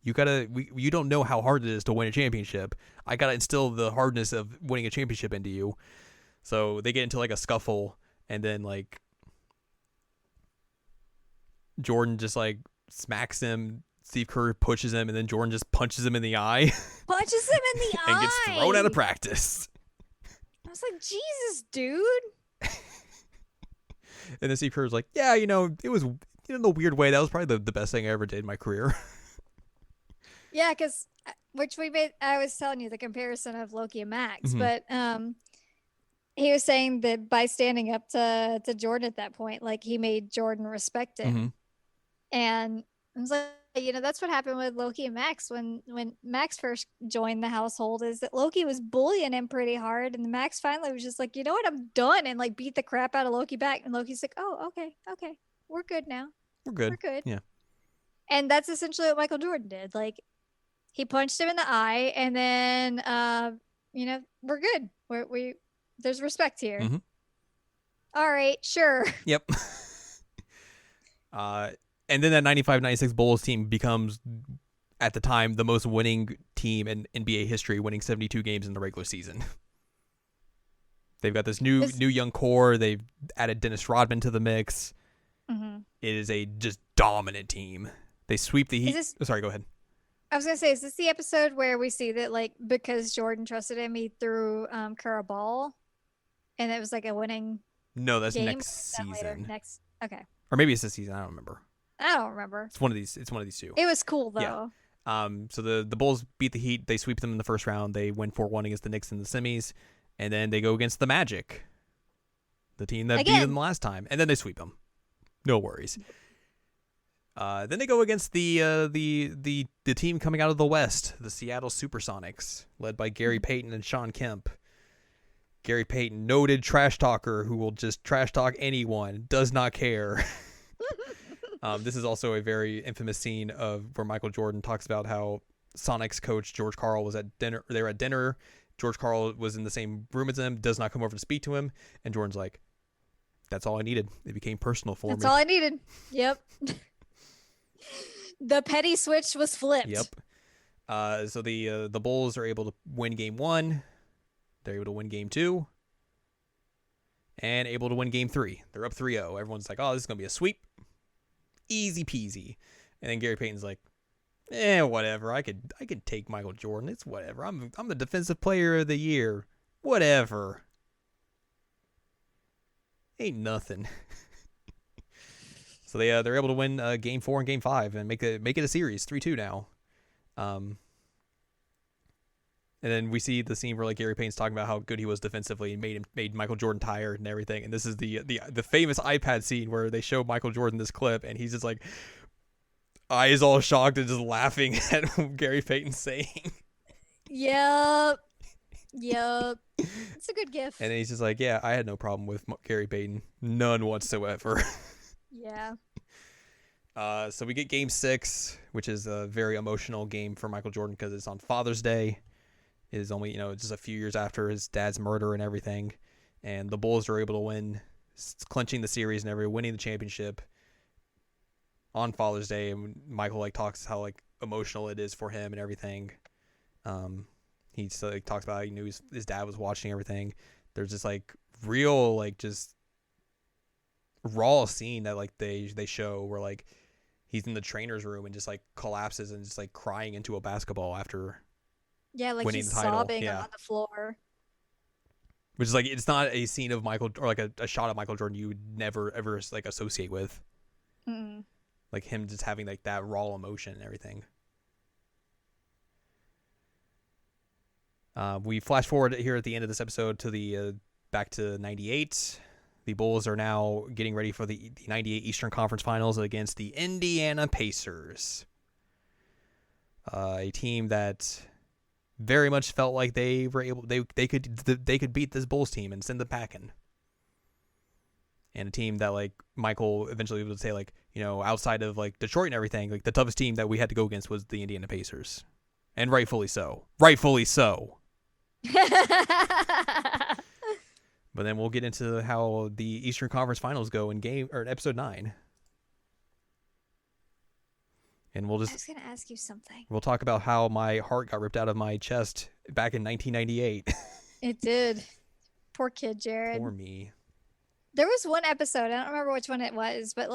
You don't know how hard it is to win a championship. I got to instill the hardness of winning a championship into you. So, they get into, like, a scuffle. And then, like, Jordan just, like, smacks him. Steve Kerr pushes him, and then Jordan just punches him in the eye. Punches him in the eye. And gets thrown out of practice. I was like, Jesus, dude. And then Steve Kerr's like, yeah, it was in a weird way. That was probably the best thing I ever did in my career. Yeah, because I was telling you the comparison of Loki and Max, but he was saying that by standing up to Jordan at that point, like he made Jordan respect him. And I was like, that's what happened with Loki and Max when Max first joined the household, is that Loki was bullying him pretty hard, and Max finally was just like, you know what, I'm done, and like beat the crap out of Loki back. And Loki's like, oh, okay, we're good now. We're good. Yeah. And that's essentially what Michael Jordan did. Like, he punched him in the eye, and then we're good. We there's respect here. All right, sure. Yep. And then that 95-96 Bulls team becomes, at the time, the most winning team in NBA history, winning 72 games in the regular season. They've got this new young core. They've added Dennis Rodman to the mix. Mm-hmm. It is a just dominant team. They sweep the Heat. Sorry, go ahead. I was gonna say, is this the episode where we see that, like, because Jordan trusted him, he threw Kerr a ball, and it was like a winning No, that's game? next That later? season. Next, okay. Or maybe it's this season. I don't remember. I don't remember. It's one of these. It's one of these two. It was cool though. Yeah. So the Bulls beat the Heat. They sweep them in the first round. They win 4-1 against the Knicks in the semis, and then they go against the Magic, the team that beat them last time, and then they sweep them. No worries. Then they go against the team coming out of the West, the Seattle Supersonics, led by Gary Payton and Sean Kemp. Gary Payton, noted trash talker who will just trash talk anyone, does not care. This is also a very infamous scene of where Michael Jordan talks about how Sonics coach George Karl was at dinner. They were at dinner. George Karl was in the same room as him, does not come over to speak to him, and Jordan's like, "That's all I needed. It became personal for me. That's all I needed." Yep. The petty switch was flipped. Yep. So the Bulls are able to win game 1. They're able to win game 2. And able to win game 3. They're up 3-0. Everyone's like, "Oh, this is going to be a sweep. Easy peasy." And then Gary Payton's like, whatever. I could take Michael Jordan. It's whatever. I'm the defensive player of the year. Whatever. Ain't nothing. So they're able to win game 4 and game 5 and make it a series 3-2 now. And then we see the scene where like Gary Payton's talking about how good he was defensively and made Michael Jordan tired and everything. And this is the famous iPad scene where they show Michael Jordan this clip and he's just like eyes all shocked and just laughing at what Gary Payton's saying. Yep. It's a good gif. And he's just like, "Yeah, I had no problem with Gary Payton, none whatsoever." Yeah. So we get game 6, which is a very emotional game for Michael Jordan because it's on Father's Day. It is only, just a few years after his dad's murder and everything. And the Bulls are able to win, clinching the series and winning the championship on Father's Day. And Michael talks how emotional it is for him and everything. He talks about how he knew his dad was watching everything. There's this real just raw scene that they show where he's in the trainer's room and just collapses and just crying into a basketball after winning he's the title. sobbing on the floor. Which is it's not a scene of Michael or a shot of Michael Jordan you would never ever associate with. Mm. Him just having that raw emotion and everything. We flash forward here at the end of this episode to the back to 98. The Bulls are now getting ready for the 98 Eastern Conference Finals against the Indiana Pacers. A team that very much felt like they were able they could beat this Bulls team and send them packing. And a team that Michael eventually would say outside of Detroit and everything, the toughest team that we had to go against was the Indiana Pacers. And rightfully so. Rightfully so. But then we'll get into how the Eastern Conference Finals go in episode 9. And I was going to ask you something. We'll talk about how my heart got ripped out of my chest back in 1998. It did. Poor kid, Jared. Poor me. There was one episode, I don't remember which one it was, but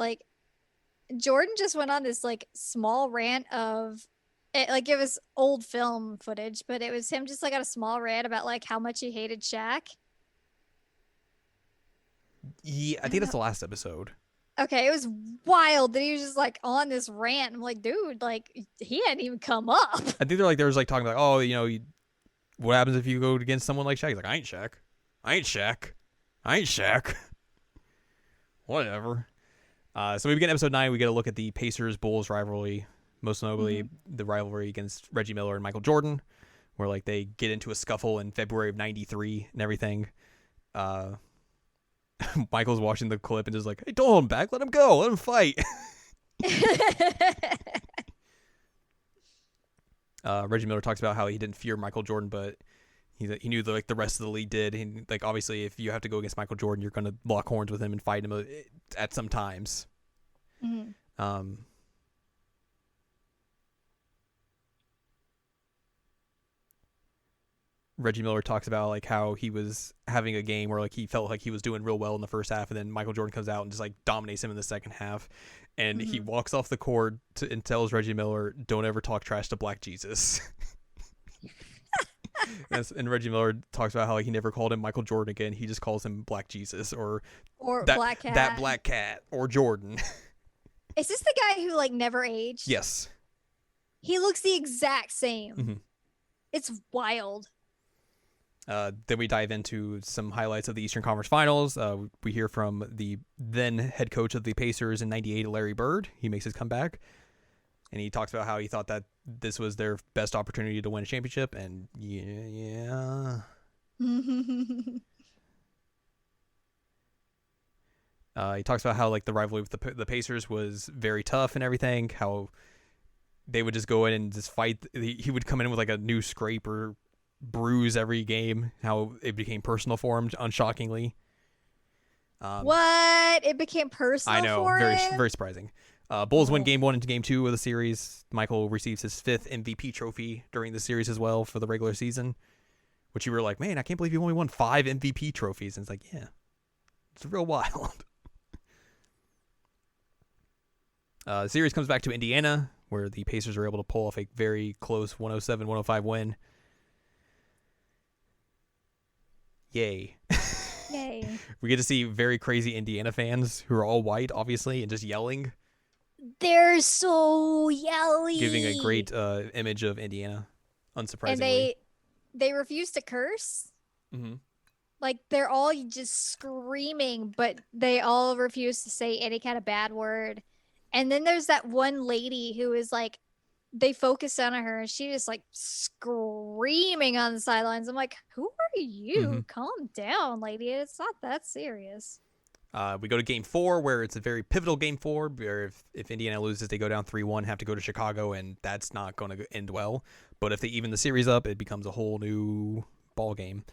Jordan just went on this small rant of it. It was old film footage, but it was him just on a small rant about how much he hated Shaq. Yeah, I think that's the last episode. Okay, it was wild that he was just on this rant. I'm like, dude, he hadn't even come up. I think there was talking about, oh, what happens if you go against someone like Shaq? He's like, I ain't Shaq. I ain't Shaq. I ain't Shaq. Whatever. So we begin episode 9. We get a look at the Pacers-Bulls rivalry, most notably the rivalry against Reggie Miller and Michael Jordan, where they get into a scuffle in February of 93 and everything. Michael's watching the clip and just hey, don't hold him back. Let him go. Let him fight. Reggie Miller talks about how he didn't fear Michael Jordan, but he knew the rest of the league did. And obviously, if you have to go against Michael Jordan, you're going to lock horns with him and fight him at some times. Mm-hmm. Reggie Miller talks about like how he was having a game where like he felt like he was doing real well in the first half, and then Michael Jordan comes out and just like dominates him in the second half, and he walks off the court and tells Reggie Miller, "Don't ever talk trash to Black Jesus." And Reggie Miller talks about how like, he never called him Michael Jordan again. He just calls him Black Jesus or Black Cat. That Black Cat or Jordan. Is this the guy who like never aged? Yes. He looks the exact same. Mm-hmm. It's wild. Then we dive into some highlights of the Eastern Conference Finals. We hear from the then head coach of the Pacers in '98, Larry Bird. He makes his comeback, and he talks about how he thought that this was their best opportunity to win a championship, and yeah. He talks about how like the rivalry with the Pacers was very tough and everything, how they would just go in and just fight. He would come in with like a new scrape or bruise every game, how it became personal for him, unshockingly. What? It became personal. I know, for very him? very surprising. Bulls win game 1 into game 2 of the series. Michael receives his 5th MVP trophy during the series as well for the regular season, which you were like, man, I can't believe you only won 5 MVP trophies. And it's like, yeah, it's real wild. The series comes back to Indiana, where the Pacers are able to pull off a very close 107-105 win. Yay. Yay. We get to see very crazy Indiana fans who are all white, obviously, and just yelling. They're so yelly. Giving a great image of Indiana, unsurprisingly. And they refuse to curse. Mm-hmm. Like, they're all just screaming, but they all refuse to say any kind of bad word. And then there's that one lady who is like, they focus on her and she just like screaming on the sidelines. I'm like, who are you? Mm-hmm. Calm down, lady. It's not that serious. We go to game 4, where it's a very pivotal game 4, where if Indiana loses, they go down 3-1, have to go to Chicago, and that's not going to end well. But if they even the series up, it becomes a whole new ball game.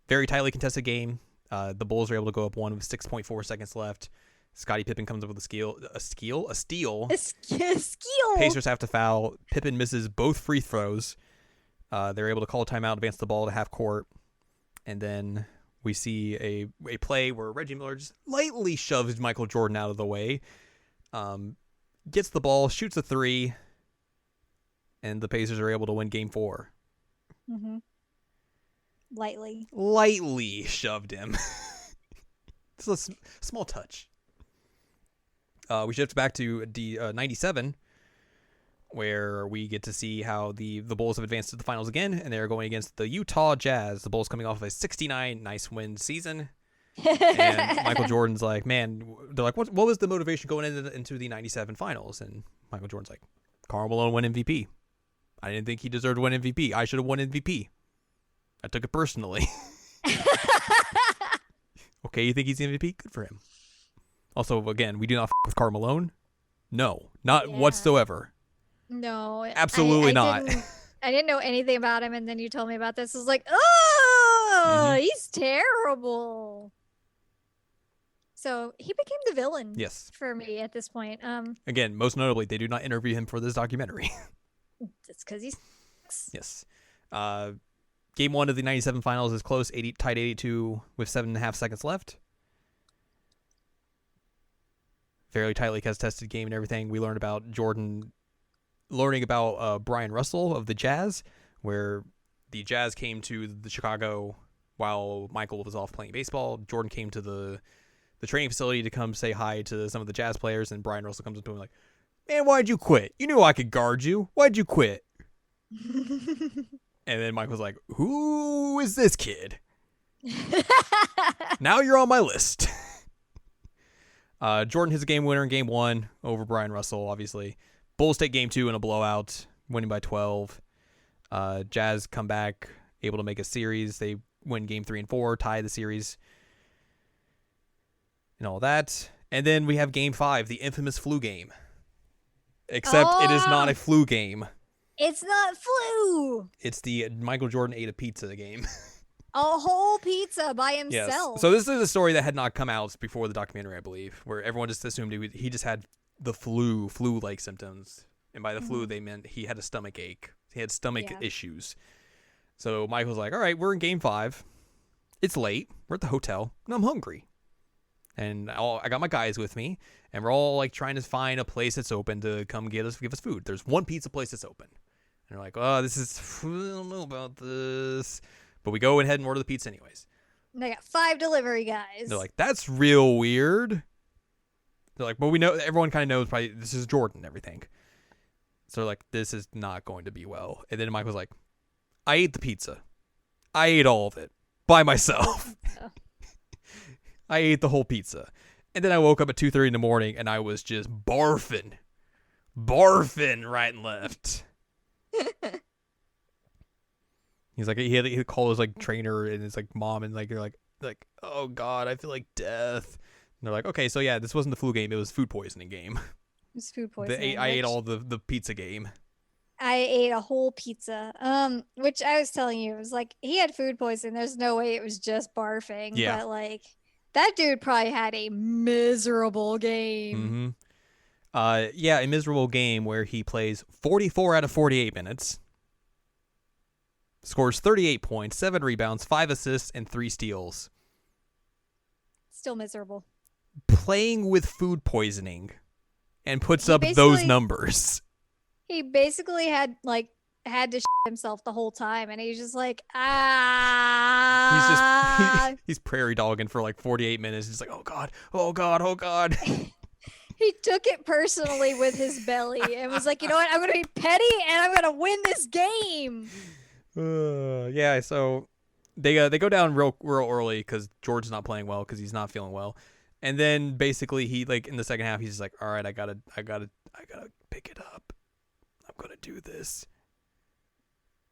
Very tightly contested game. The Bulls are able to go up 1 with 6.4 seconds left. Scottie Pippen comes up with a steal. Pacers have to foul. Pippen misses both free throws. They're able to call a timeout, advance the ball to half court, and then we see a play where Reggie Miller just lightly shoves Michael Jordan out of the way, gets the ball, shoots a 3, and the Pacers are able to win game 4. Mm-hmm. Lightly shoved him. It's a small touch. We shift back to '97, where we get to see how the Bulls have advanced to the finals again, and they're going against the Utah Jazz. The Bulls coming off of a 69 nice win season. And Michael Jordan's like, man, they're like, what was the motivation going into the '97 finals? And Michael Jordan's like, Karl Malone won MVP. I didn't think he deserved to win MVP. I should have won MVP. I took it personally. Okay, you think he's the MVP? Good for him. Also, again, we do not with Karl Malone. No, not whatsoever. No, absolutely not. I didn't know anything about him, and then you told me about this. I was like, oh, he's terrible. So he became the villain. Yes, for me at this point. Again, most notably, they do not interview him for this documentary. It's because he's. Yes. Game 1 of the '97 finals is close, tied 82 with 7.5 seconds left. Fairly tightly contested game and everything. We learned about Jordan learning about Brian Russell of the Jazz, where the Jazz came to the Chicago while Michael was off playing baseball. Jordan came to the training facility to come say hi to some of the Jazz players, and Brian Russell comes up to him like, man, why'd you quit? You knew I could guard you. Why'd you quit? And then Michael's like, who is this kid? Now you're on my list. Jordan hits a game winner in game 1 over Brian Russell, obviously. Bulls take game 2 in a blowout, winning by 12. Jazz come back, able to make a series. They win game 3 and 4, tie the series, and all that. And then we have game 5, the infamous flu game. Except it is not a flu game. It's not flu. It's the Michael Jordan ate a pizza game. A whole pizza by himself. Yes. So this is a story that had not come out before the documentary, I believe, where everyone just assumed he just had the flu-like symptoms. And by the flu, they meant he had a stomach ache. He had stomach issues. So Michael's like, all right, we're in game 5. It's late. We're at the hotel, and I'm hungry. And I got my guys with me, and we're all like trying to find a place that's open to come give us food. There's one pizza place that's open. And they're like, oh, I don't know about this. But we go ahead and order the pizza anyways. They got 5 delivery guys. They're like, that's real weird. They're like, well, we know, everyone kind of knows probably this is Jordan and everything. So they're like, this is not going to be well. And then Mike was like, I ate the pizza. I ate all of it by myself. I ate the whole pizza. And then I woke up at 2:30 in the morning and I was just barfing right and left. He's like, he called his like trainer and his like mom, and like they're like, oh God, I feel like death. And they're like, okay, so yeah, this wasn't the flu game, it was food poisoning game. It was food poisoning. I ate all the pizza game. I ate a whole pizza. Which I was telling you, it was like he had food poisoning. There's no way it was just barfing. Yeah. But like that dude probably had a miserable game. Mm-hmm. Yeah, a miserable game where he plays 44 out of 48 minutes. Scores 38 points, 7 rebounds, 5 assists, and 3 steals. Still miserable. Playing with food poisoning and puts up those numbers. He basically had to shit himself the whole time, and he's just like, He's prairie dogging for like 48 minutes. He's like, oh God, oh God, oh God. He took it personally with his belly and was like, you know what, I'm going to be petty and I'm going to win this game. Yeah, so they go down real early because George's not playing well because he's not feeling well, and then basically he like in the second half he's just like, all right, I gotta pick it up. I'm gonna do this.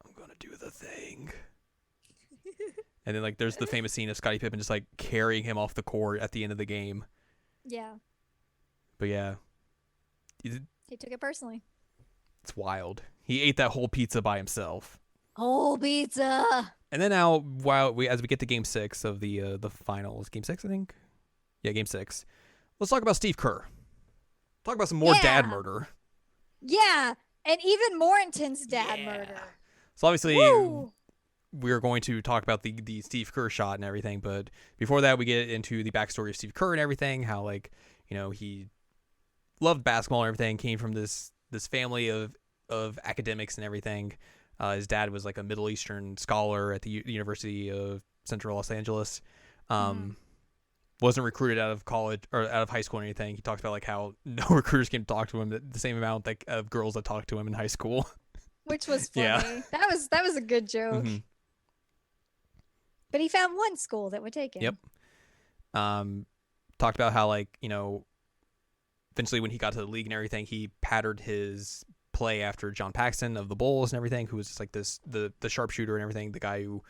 I'm gonna do the thing. And then like there's the famous scene of Scottie Pippen just like carrying him off the court at the end of the game. Yeah. But yeah, he took it personally. It's wild. He ate that whole pizza by himself. Whole pizza. And then now, as we get to Game 6 of the finals, Game 6, I think. Yeah, Game 6. Let's talk about Steve Kerr. Talk about some more dad murder. Yeah, and even more intense dad murder. So obviously, we're going to talk about the Steve Kerr shot and everything, but before that, we get into the backstory of Steve Kerr and everything. How he loved basketball and everything. Came from this family of academics and everything. His dad was like a Middle Eastern scholar at the University of Central Los Angeles. Wasn't recruited out of college or out of high school or anything. He talks about like how no recruiters came to talk to him, the same amount like of girls that talked to him in high school. Which was funny. Yeah. That was a good joke. Mm-hmm. But he found one school that would take him. Yep. Talked about how eventually when he got to the league and everything, he patterned his play after John Paxson of the Bulls and everything, who was just like the sharpshooter and everything, the guy who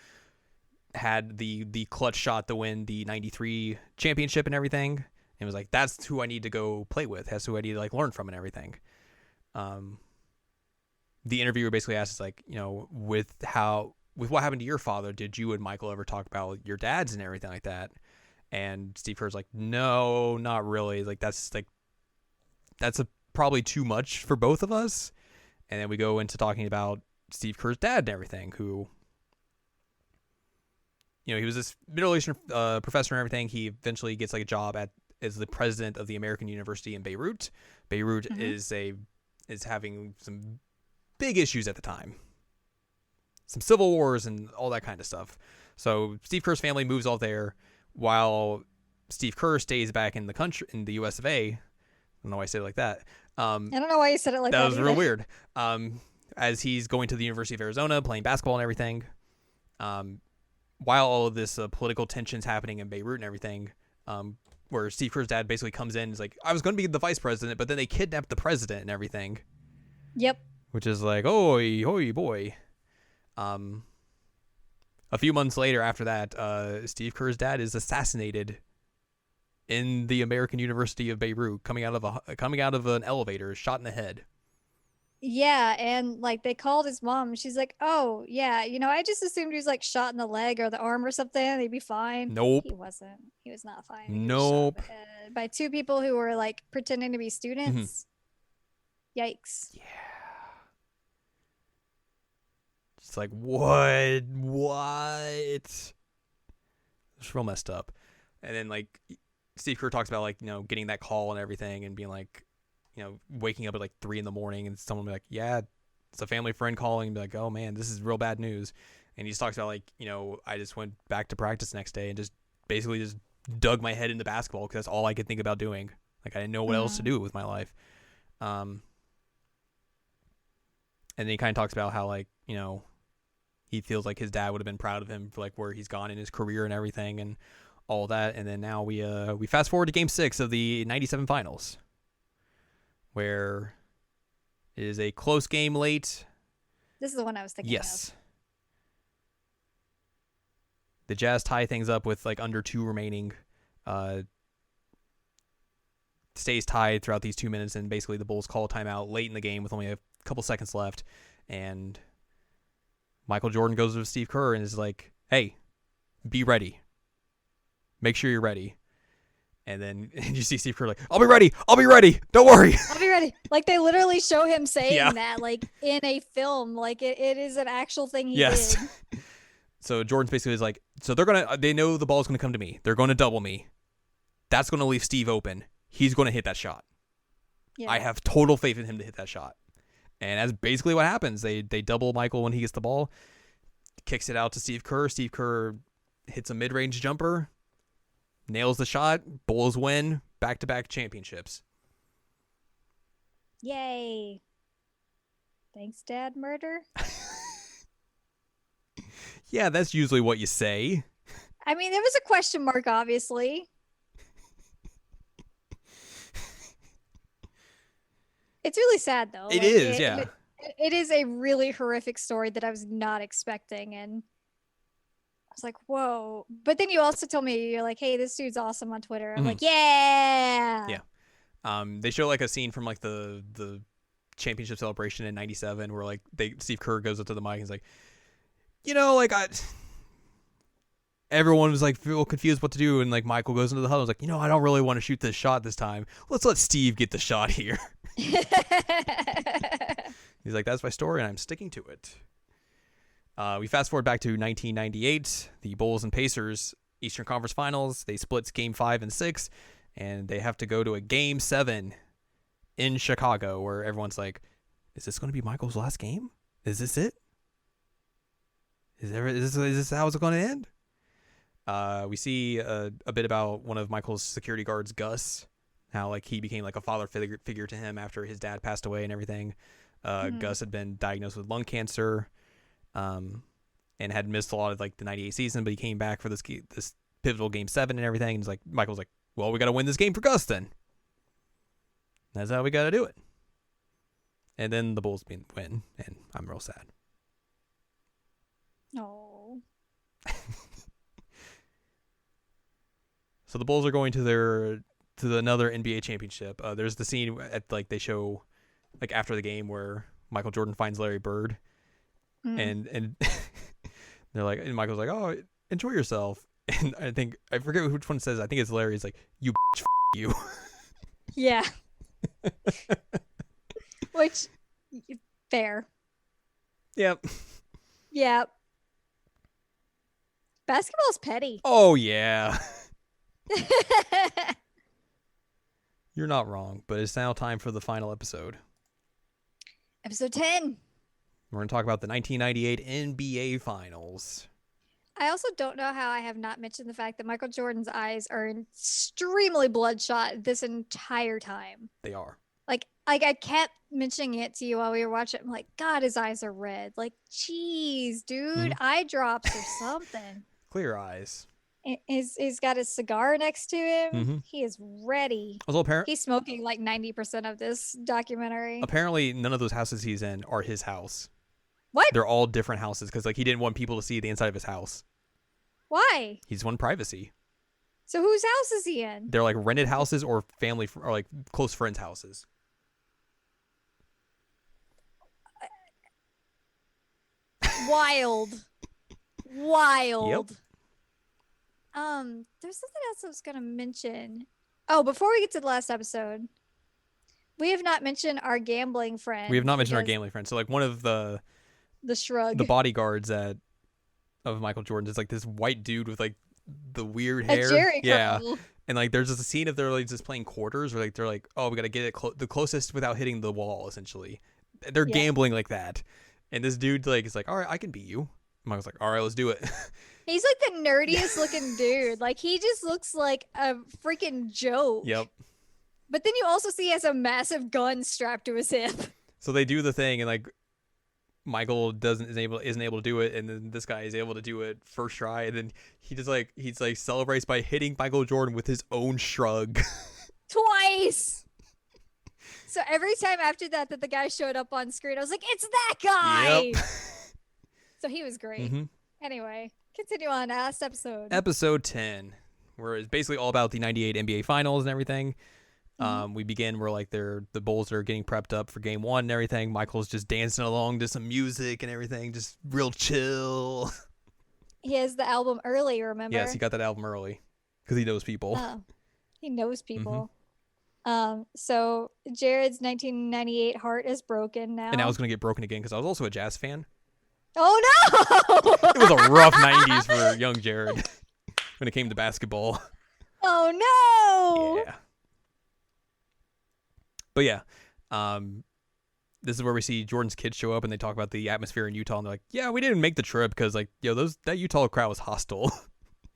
had the clutch shot to win the 93 championship and everything, and was like, that's who I need to go play with, that's who I need to like learn from and everything. The interviewer basically asked, like, with what happened to your father, did you and Michael ever talk about your dads and everything like that? And Steve Kerr's like, no, not really. Like that's probably too much for both of us. And then we go into talking about Steve Kerr's dad and everything, who, he was this Middle Eastern professor and everything. He eventually gets like a job as the president of the American University in Beirut. Beirut is having some big issues at the time, some civil wars and all that kind of stuff. So Steve Kerr's family moves off there while Steve Kerr stays back in the country, in the US of A. I don't know why I said it like that. I don't know why you said it like that. That was real weird. As he's going to the University of Arizona, playing basketball and everything. While all of this political tensions happening in Beirut and everything, where Steve Kerr's dad basically comes in and is like, I was going to be the vice president, but then they kidnapped the president and everything. Yep. Which is like, oi, boy. A few months later after that, Steve Kerr's dad is assassinated in the American University of Beirut, coming out of an elevator, shot in the head. Yeah, and like they called his mom. She's like, "Oh yeah, I just assumed he was like shot in the leg or the arm or something. And he'd be fine." Nope, he wasn't. He was not fine. Nope. By 2 people who were like pretending to be students. Yikes. Yeah. It's like, what? It's real messed up. And then like Steve Kerr talks about like, you know, getting that call and everything and being like, you know, waking up at like 3 a.m. and someone be like, yeah, it's a family friend calling and be like, oh man, this is real bad news. And he just talks about like, you know, I just went back to practice next day and just basically just dug my head into basketball because that's all I could think about doing. Like I didn't know what else to do with my life. And then he kind of talks about how like, you know, he feels like his dad would have been proud of him for like where he's gone in his career and everything and all that. And then now we fast forward to Game 6 of the '97 finals, where it is a close game late. This is the one I was thinking yes. of. The Jazz tie things up with like under 2 remaining. Stays tied throughout these 2 minutes, and basically the Bulls call a timeout late in the game with only a couple seconds left, and Michael Jordan goes to Steve Kerr and is like, hey, be ready. Make sure you're ready. And then you see Steve Kerr like, I'll be ready. Don't worry. I'll be ready. Like they literally show him saying that like in a film. Like it is an actual thing he did. So Jordan's basically is like, so they know the ball's going to come to me. They're going to double me. That's going to leave Steve open. He's going to hit that shot. Yeah. I have total faith in him to hit that shot. And that's basically what happens. They double Michael when he gets the ball, kicks it out to Steve Kerr. Steve Kerr hits a mid-range jumper, nails the shot. Bulls win back-to-back championships. Yay. Thanks, Dad, murder. Yeah, that's usually what you say. I mean, there was a question mark, obviously. It's really sad, though. It is, yeah. It is a really horrific story that I was not expecting, and I was like, whoa. But then you also told me, you're like, hey, this dude's awesome on Twitter. I'm like, yeah. Yeah. They show like a scene from like the championship celebration in '97 where like Steve Kerr goes up to the mic and is like, you know, like everyone was like real confused what to do, and like Michael goes into the huddle and was like, you know, I don't really want to shoot this shot this time. Let's let Steve get the shot here. He's like, that's my story and I'm sticking to it. We fast forward back to 1998, the Bulls and Pacers Eastern Conference Finals. They split Game 5 and 6, and they have to go to a Game 7 in Chicago, where everyone's like, is this going to be Michael's last game? Is this it? Is this how it's going to end? We see a bit about one of Michael's security guards, Gus, how like he became like a father figure to him after his dad passed away and everything. Gus had been diagnosed with lung cancer, and had missed a lot of like the '98 season, but he came back for this pivotal Game 7 and everything. And it's like Michael's like, well, we got to win this game for Gus then. That's how we got to do it. And then the Bulls win, and I'm real sad. No. So the Bulls are going to another NBA championship. There's the scene at like they show like after the game where Michael Jordan finds Larry Bird, and they're like, and Michael's like, oh, enjoy yourself. And I forget which one says. I think it's Larry. He's like, you bitch, you. Yeah. Which fair. Yep. Yep. Basketball's petty. Oh yeah. You're not wrong, but it's now time for the final episode. Episode 10. We're going to talk about the 1998 NBA Finals. I also don't know how I have not mentioned the fact that Michael Jordan's eyes are extremely bloodshot this entire time. They are. Like I kept mentioning it to you while we were watching. I'm like, God, his eyes are red. Like, geez, dude, eye drops or something. Clear eyes. He's got his cigar next to him. He is ready. He's smoking like 90% of this documentary. Apparently, none of those houses he's in are his house. What? They're all different houses because like he didn't want people to see the inside of his house. Why? He's wanted privacy. So whose house is he in? They're like rented houses or family or like close friends' houses. Wild. Yep. There's something else I was gonna mention. Oh, before we get to the last episode, we have not mentioned our gambling friend. We have not mentioned our gambling friend. So like one of the The shrug. the bodyguards of Michael Jordan is like this white dude with like the weird A hair. Jerry Yeah. curl. And like there's just a scene of they're like just playing quarters, where like they're like, oh, we gotta get it the closest without hitting the wall. Essentially, they're Yeah. gambling like that. And this dude like is like, all right, I can beat you. Michael's like, all right, let's do it. He's like the nerdiest looking dude. Like he just looks like a freaking joke. Yep. But then you also see he has a massive gun strapped to his hip. So they do the thing, and like Michael isn't able to do it, and then this guy is able to do it first try, and then he's like celebrates by hitting Michael Jordan with his own shrug. Twice. So every time after that the guy showed up on screen, I was like, it's that guy. Yep. So he was great. Mm-hmm. Anyway, continue on. Last episode. Episode 10, where it's basically all about the '98 NBA Finals and everything. We begin where like the Bulls are getting prepped up for game 1 and everything. Michael's just dancing along to some music and everything, just real chill. He has the album early, remember? Yes, he got that album early because he knows people. He knows people. So Jared's 1998 heart is broken now. And now it's going to get broken again because I was also a Jazz fan. Oh no! It was a rough 90s for young Jared when it came to basketball. Oh no! Yeah. But yeah, this is where we see Jordan's kids show up and they talk about the atmosphere in Utah, and they're like, yeah, we didn't make the trip because like, that Utah crowd was hostile.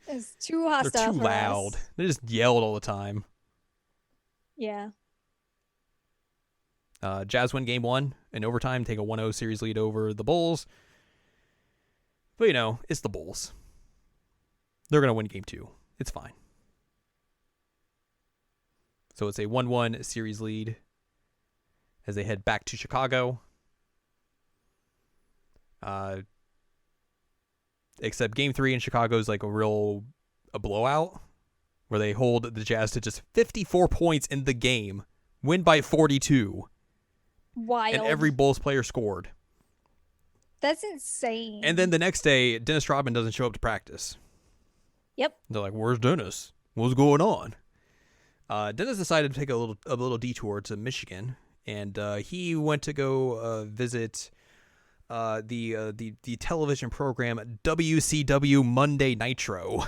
It's too hostile. They're too for loud. us. They just yelled all the time. Yeah. Jazz win game 1 in overtime, take a 1-0 series lead over the Bulls. But it's the Bulls. They're going to win game 2. It's fine. So it's a 1-1 series lead as they head back to Chicago. Except game 3 in Chicago is like a blowout where they hold the Jazz to just 54 points in the game, win by 42. Wild. And every Bulls player scored. That's insane. And then the next day, Dennis Rodman doesn't show up to practice. Yep. They're like, "Where's Dennis? What's going on?" Dennis decided to take a little detour to Michigan, and he went to go visit the television program WCW Monday Nitro.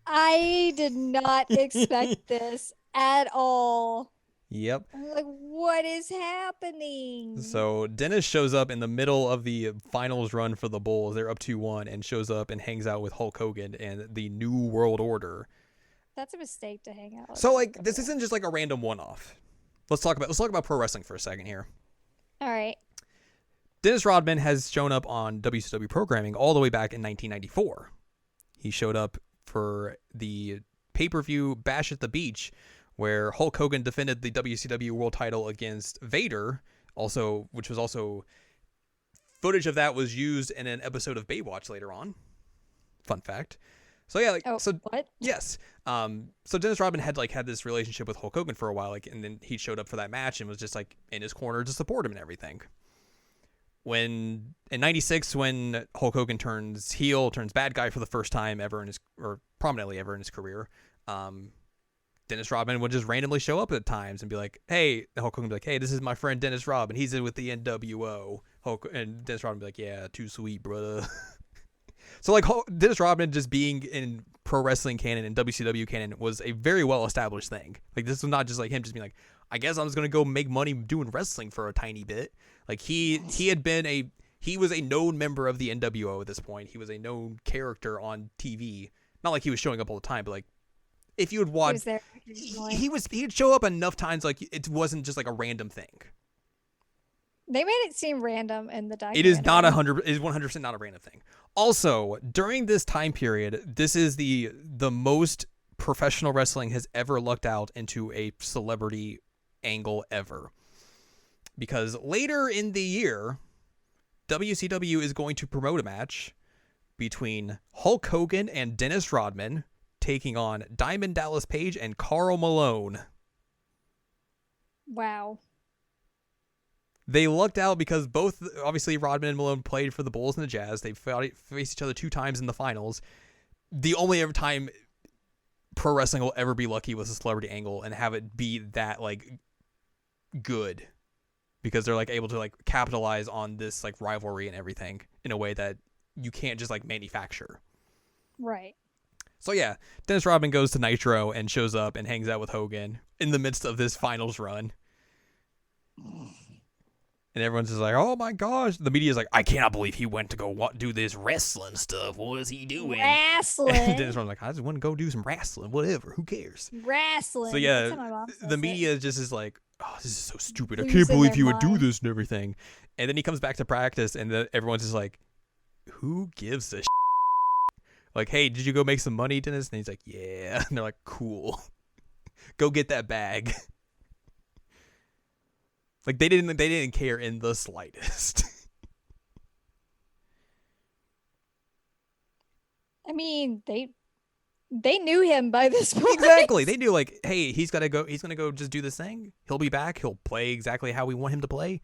I did not expect this at all. Yep. I'm like, what is happening? So Dennis shows up in the middle of the finals run for the Bulls. They're up 2-1, and shows up and hangs out with Hulk Hogan and the New World Order. That's a mistake to hang out with. So like, this isn't just like a random one-off. Let's talk about pro wrestling for a second here. All right. Dennis Rodman has shown up on WCW programming all the way back in 1994. He showed up for the pay-per-view Bash at the Beach, where Hulk Hogan defended the WCW World Title against Vader, which was also footage of that was used in an episode of Baywatch later on. Fun fact. So yeah, what? Yes. So Dennis Rodman had this relationship with Hulk Hogan for a while, and then he showed up for that match and was just like in his corner to support him and everything. When in '96, when Hulk Hogan turns heel, turns bad guy for the first time ever prominently ever in his career, Dennis Rodman would just randomly show up at times and be like, "Hey," Hulk Hogan would be like, "Hey, this is my friend Dennis Rodman. He's in with the NWO." And Dennis Rodman would be like, "Yeah, too sweet, brother." So Dennis Rodman just being in pro wrestling canon and WCW canon was a very well established thing. Like, this was not just like him just being like, I guess I'm just gonna go make money doing wrestling for a tiny bit. Like he was a known member of the NWO at this point. He was a known character on TV. Not like he was showing up all the time, but like if you would watch, he'd show up enough times like it wasn't just like a random thing. They made it seem random in the documentary. It is not 100% not a random thing. Also, during this time period, this is the most professional wrestling has ever lucked out into a celebrity angle ever. Because later in the year, WCW is going to promote a match between Hulk Hogan and Dennis Rodman taking on Diamond Dallas Page and Karl Malone. Wow. They lucked out because both, obviously, Rodman and Malone played for the Bulls and the Jazz. They faced each other 2 times in the finals. The only ever time pro wrestling will ever be lucky was a celebrity angle and have it be that, like, good. because they're like able to like capitalize on this like rivalry and everything in a way that you can't just like manufacture. Right. So yeah, Dennis Rodman goes to Nitro and shows up and hangs out with Hogan in the midst of this finals run. And everyone's just like, oh my gosh. The media's like, I cannot believe he went to go do this wrestling stuff. What is he doing? Wrestling. And Dennis Rodman's like, I just want to go do some wrestling. Whatever. Who cares? Wrestling. So yeah, That's how my mom says the media it. just is like, oh, this is so stupid. I Losing can't believe their he would do mind. this and everything. And then he comes back to practice and everyone's just like, who gives a shit? Like, hey, did you go make some money, Dennis? And he's like, yeah. And they're like, cool. Go get that bag. Like they didn't care in the slightest. I mean, they knew him by this point. Exactly. They knew like, hey, he's gonna go just do this thing. He'll be back. He'll play exactly how we want him to play.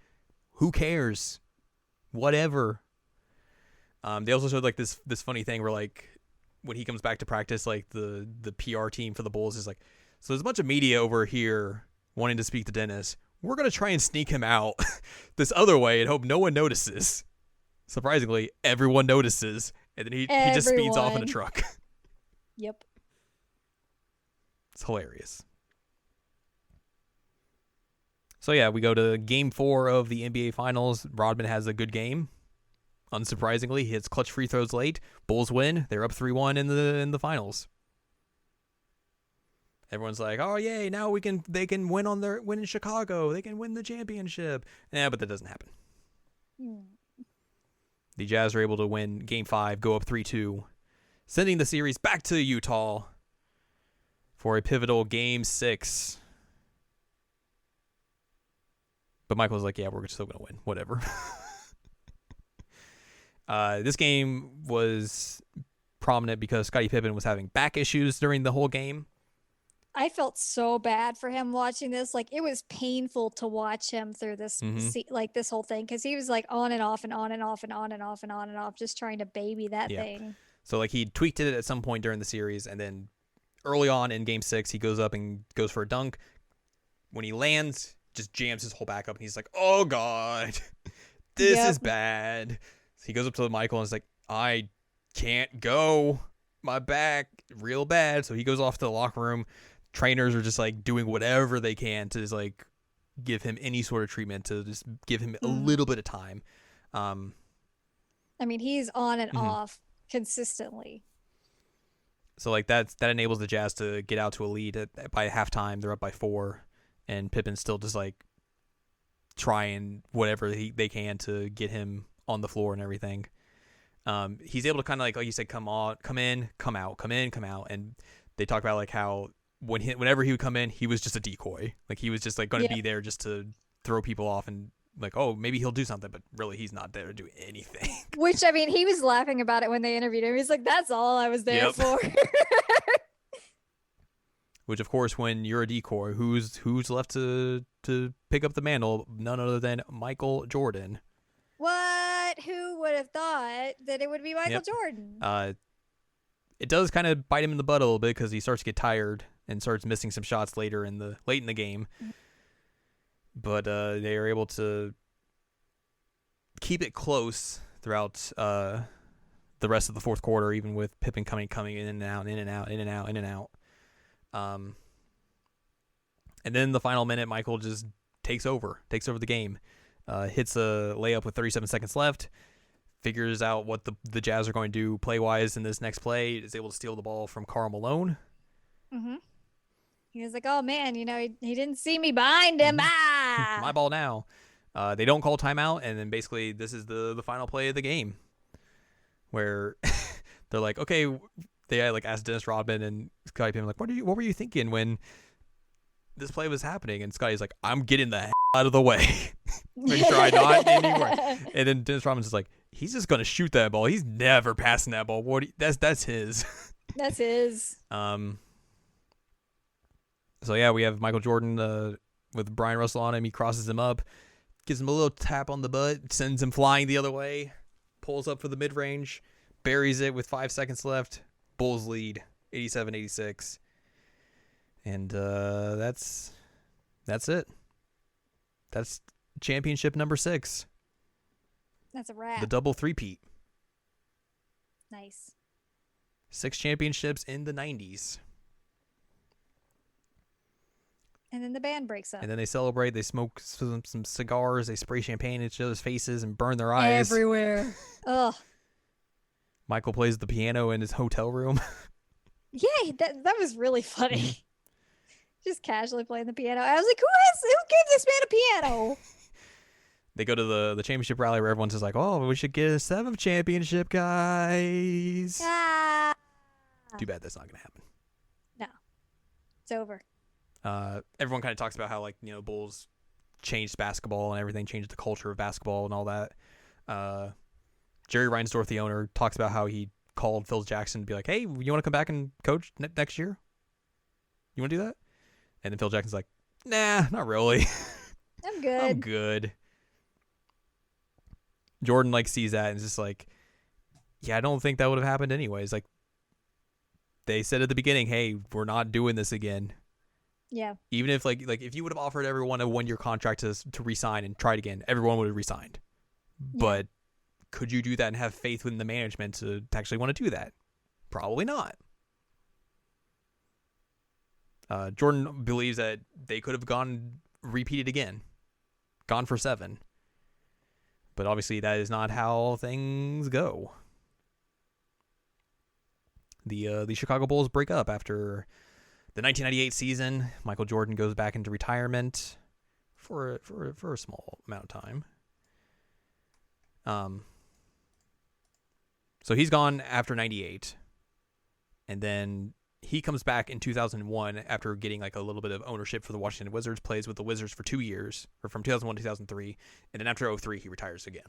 Who cares? Whatever. They also showed like this funny thing where like when he comes back to practice, like the PR team for the Bulls is like, so there's a bunch of media over here wanting to speak to Dennis. We're going to try and sneak him out this other way and hope no one notices. Surprisingly, everyone notices. And then he just speeds off in a truck. Yep. It's hilarious. So yeah, we go to Game 4 of the NBA Finals. Rodman has a good game. Unsurprisingly, he hits clutch free throws late. Bulls win. They're up 3-1 in the finals. Everyone's like, "Oh yay! Now they can win in Chicago. They can win the championship." Yeah, but that doesn't happen. The Jazz are able to win Game 5, go up 3-2, sending the series back to Utah for a pivotal Game 6. But Michael's like, "Yeah, we're still gonna win. Whatever." This game was prominent because Scottie Pippen was having back issues during the whole game. I felt so bad for him watching this. Like it was painful to watch him through this, like this whole thing, because he was like on and off and on and off and on and off and on and off, just trying to baby that thing. So like he tweaked it at some point during the series, and then early on in Game 6, he goes up and goes for a dunk. When he lands, just jams his whole back up, and he's like, "Oh God, this is bad." So he goes up to Michael and is like, "I can't go, my back, real bad." So he goes off to the locker room. Trainers are just like doing whatever they can to just like give him any sort of treatment, to just give him a little bit of time. I mean, he's on and off consistently. So like that enables the Jazz to get out to a lead by halftime. They're up by 4, and Pippen's still just like trying whatever they can to get him on the floor and everything. He's able to kind of like you said, come in, come out, and they talk about like how whenever he would come in, he was just a decoy. Like he was just like going to be there just to throw people off and like, oh, maybe he'll do something, but really he's not there to do anything. Which, I mean, he was laughing about it when they interviewed him. He's like, that's all I was there for. Which, of course, when you're a decoy, who's left to pick up the mantle? None other than Michael Jordan. What? Who would have thought that it would be Michael Jordan? It does kind of bite him in the butt a little bit because he starts to get tired and starts missing some shots late in the game. But they are able to keep it close throughout the rest of the fourth quarter, even with Pippen coming in and out. And then the final minute, Michael just takes over the game, hits a layup with 37 seconds left, figures out what the Jazz are going to do play-wise in this next play, is able to steal the ball from Karl Malone. He was like, oh, man, he didn't see me behind him. My ball now. They don't call timeout, and then basically this is the final play of the game where they're like, okay, they like asked Dennis Rodman and Scottie Pippen, like, what were you thinking when this play was happening? And Scotty's like, I'm getting the out of the way. Make sure I not anywhere. And then Dennis Rodman's just like, he's just gonna shoot that ball. He's never passing that ball. That's his. That's his. So yeah, we have Michael Jordan with Brian Russell on him. He crosses him up, gives him a little tap on the butt, sends him flying the other way, pulls up for the mid-range, buries it with 5 seconds left. Bulls lead 87-86. And that's it. That's championship number 6. That's a wrap. The double three-peat. Nice. 6 championships in the 90s. And then the band breaks up. And then they celebrate. They smoke some cigars. They spray champagne in each other's faces and burn their eyes. Everywhere. Ugh. Michael plays the piano in his hotel room. Yeah, that was really funny. Just casually playing the piano. I was like, who gave this man a piano? They go to the championship rally where everyone's just like, oh, we should get a 7th championship, guys. Ah. Too bad that's not going to happen. No. It's over. Everyone kind of talks about how, like, you know, Bulls changed basketball and everything, changed the culture of basketball and all that. Jerry Reinsdorf, the owner, talks about how he called Phil Jackson to be like, hey, you want to come back and coach next year? You want to do that? And then Phil Jackson's like, nah, not really. I'm good. I'm good. Jordan, like, sees that and is just like, yeah, I don't think that would have happened anyways. Like, they said at the beginning, hey, we're not doing this again. Yeah. Even if, like if you would have offered everyone a 1-year contract to re-sign and try it again, everyone would have re-signed. Yeah. But could you do that and have faith in the management to actually want to do that? Probably not. Jordan believes that they could have repeated again, gone for 7. But obviously that is not how things go. The Chicago Bulls break up after the 1998 season. Michael Jordan goes back into retirement for a small amount of time. So he's gone after 98. And then he comes back in 2001 after getting like a little bit of ownership for the Washington Wizards, plays with the Wizards for 2 years, or from 2001 to 2003. And then after 2003, he retires again.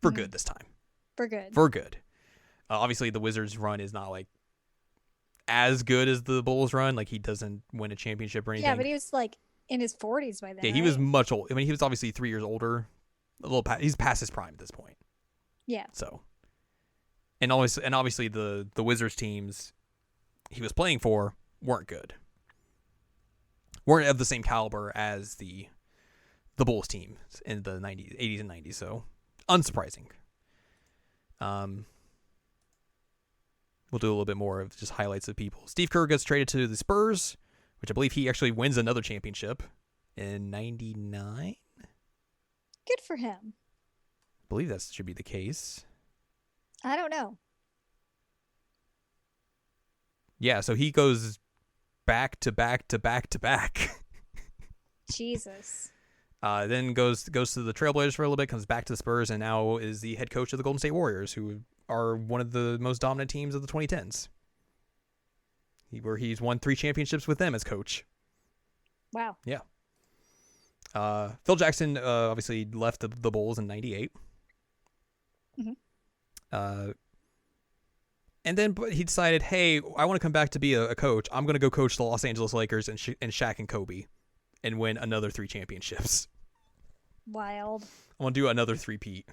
For good this time. For good. Obviously, the Wizards run is not like as good as the Bulls run. Like, he doesn't win a championship or anything. Yeah, but he was like in his 40s by then. Yeah, he was much old. I mean, he was obviously 3 years older. He's past his prime at this point. Yeah. So, and obviously the Wizards teams he was playing for weren't good. Weren't of the same caliber as the Bulls teams in the 80s and 90s. So, unsurprising. We'll do a little bit more of just highlights of people. Steve Kerr gets traded to the Spurs, which I believe he actually wins another championship in 99. Good for him. I believe that should be the case. I don't know. Yeah, so he goes back to back to back to back. Jesus. Then goes to the Trailblazers for a little bit, comes back to the Spurs, and now is the head coach of the Golden State Warriors, who are one of the most dominant teams of the 2010s. Where he's won 3 championships with them as coach. Wow. Yeah. Phil Jackson obviously left the Bulls in 98. Mm-hmm. And then he decided, hey, I want to come back to be a coach. I'm going to go coach the Los Angeles Lakers and Shaq and Kobe and win another 3 championships. Wild. I want to do another 3-peat.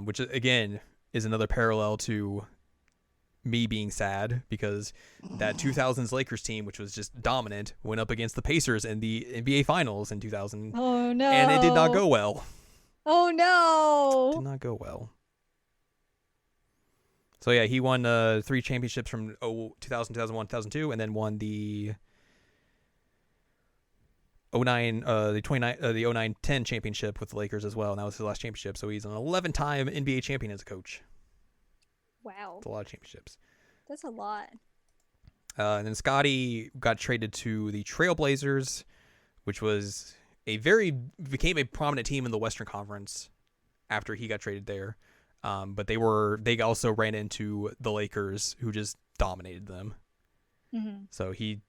Which, again, is another parallel to me being sad because that 2000s Lakers team, which was just dominant, went up against the Pacers in the NBA Finals in 2000. Oh, no. And it did not go well. Oh, no. Did not go well. So, yeah, he won 3 championships from 2000, 2001, 2002, and then won the 09-10 championship with the Lakers as well, and that was his last championship. So he's an 11-time NBA champion as a coach. Wow. That's a lot of championships. That's a lot. And then Scotty got traded to the Trailblazers, which became a prominent team in the Western Conference after he got traded there. But they also ran into the Lakers, who just dominated them. Mm-hmm. So he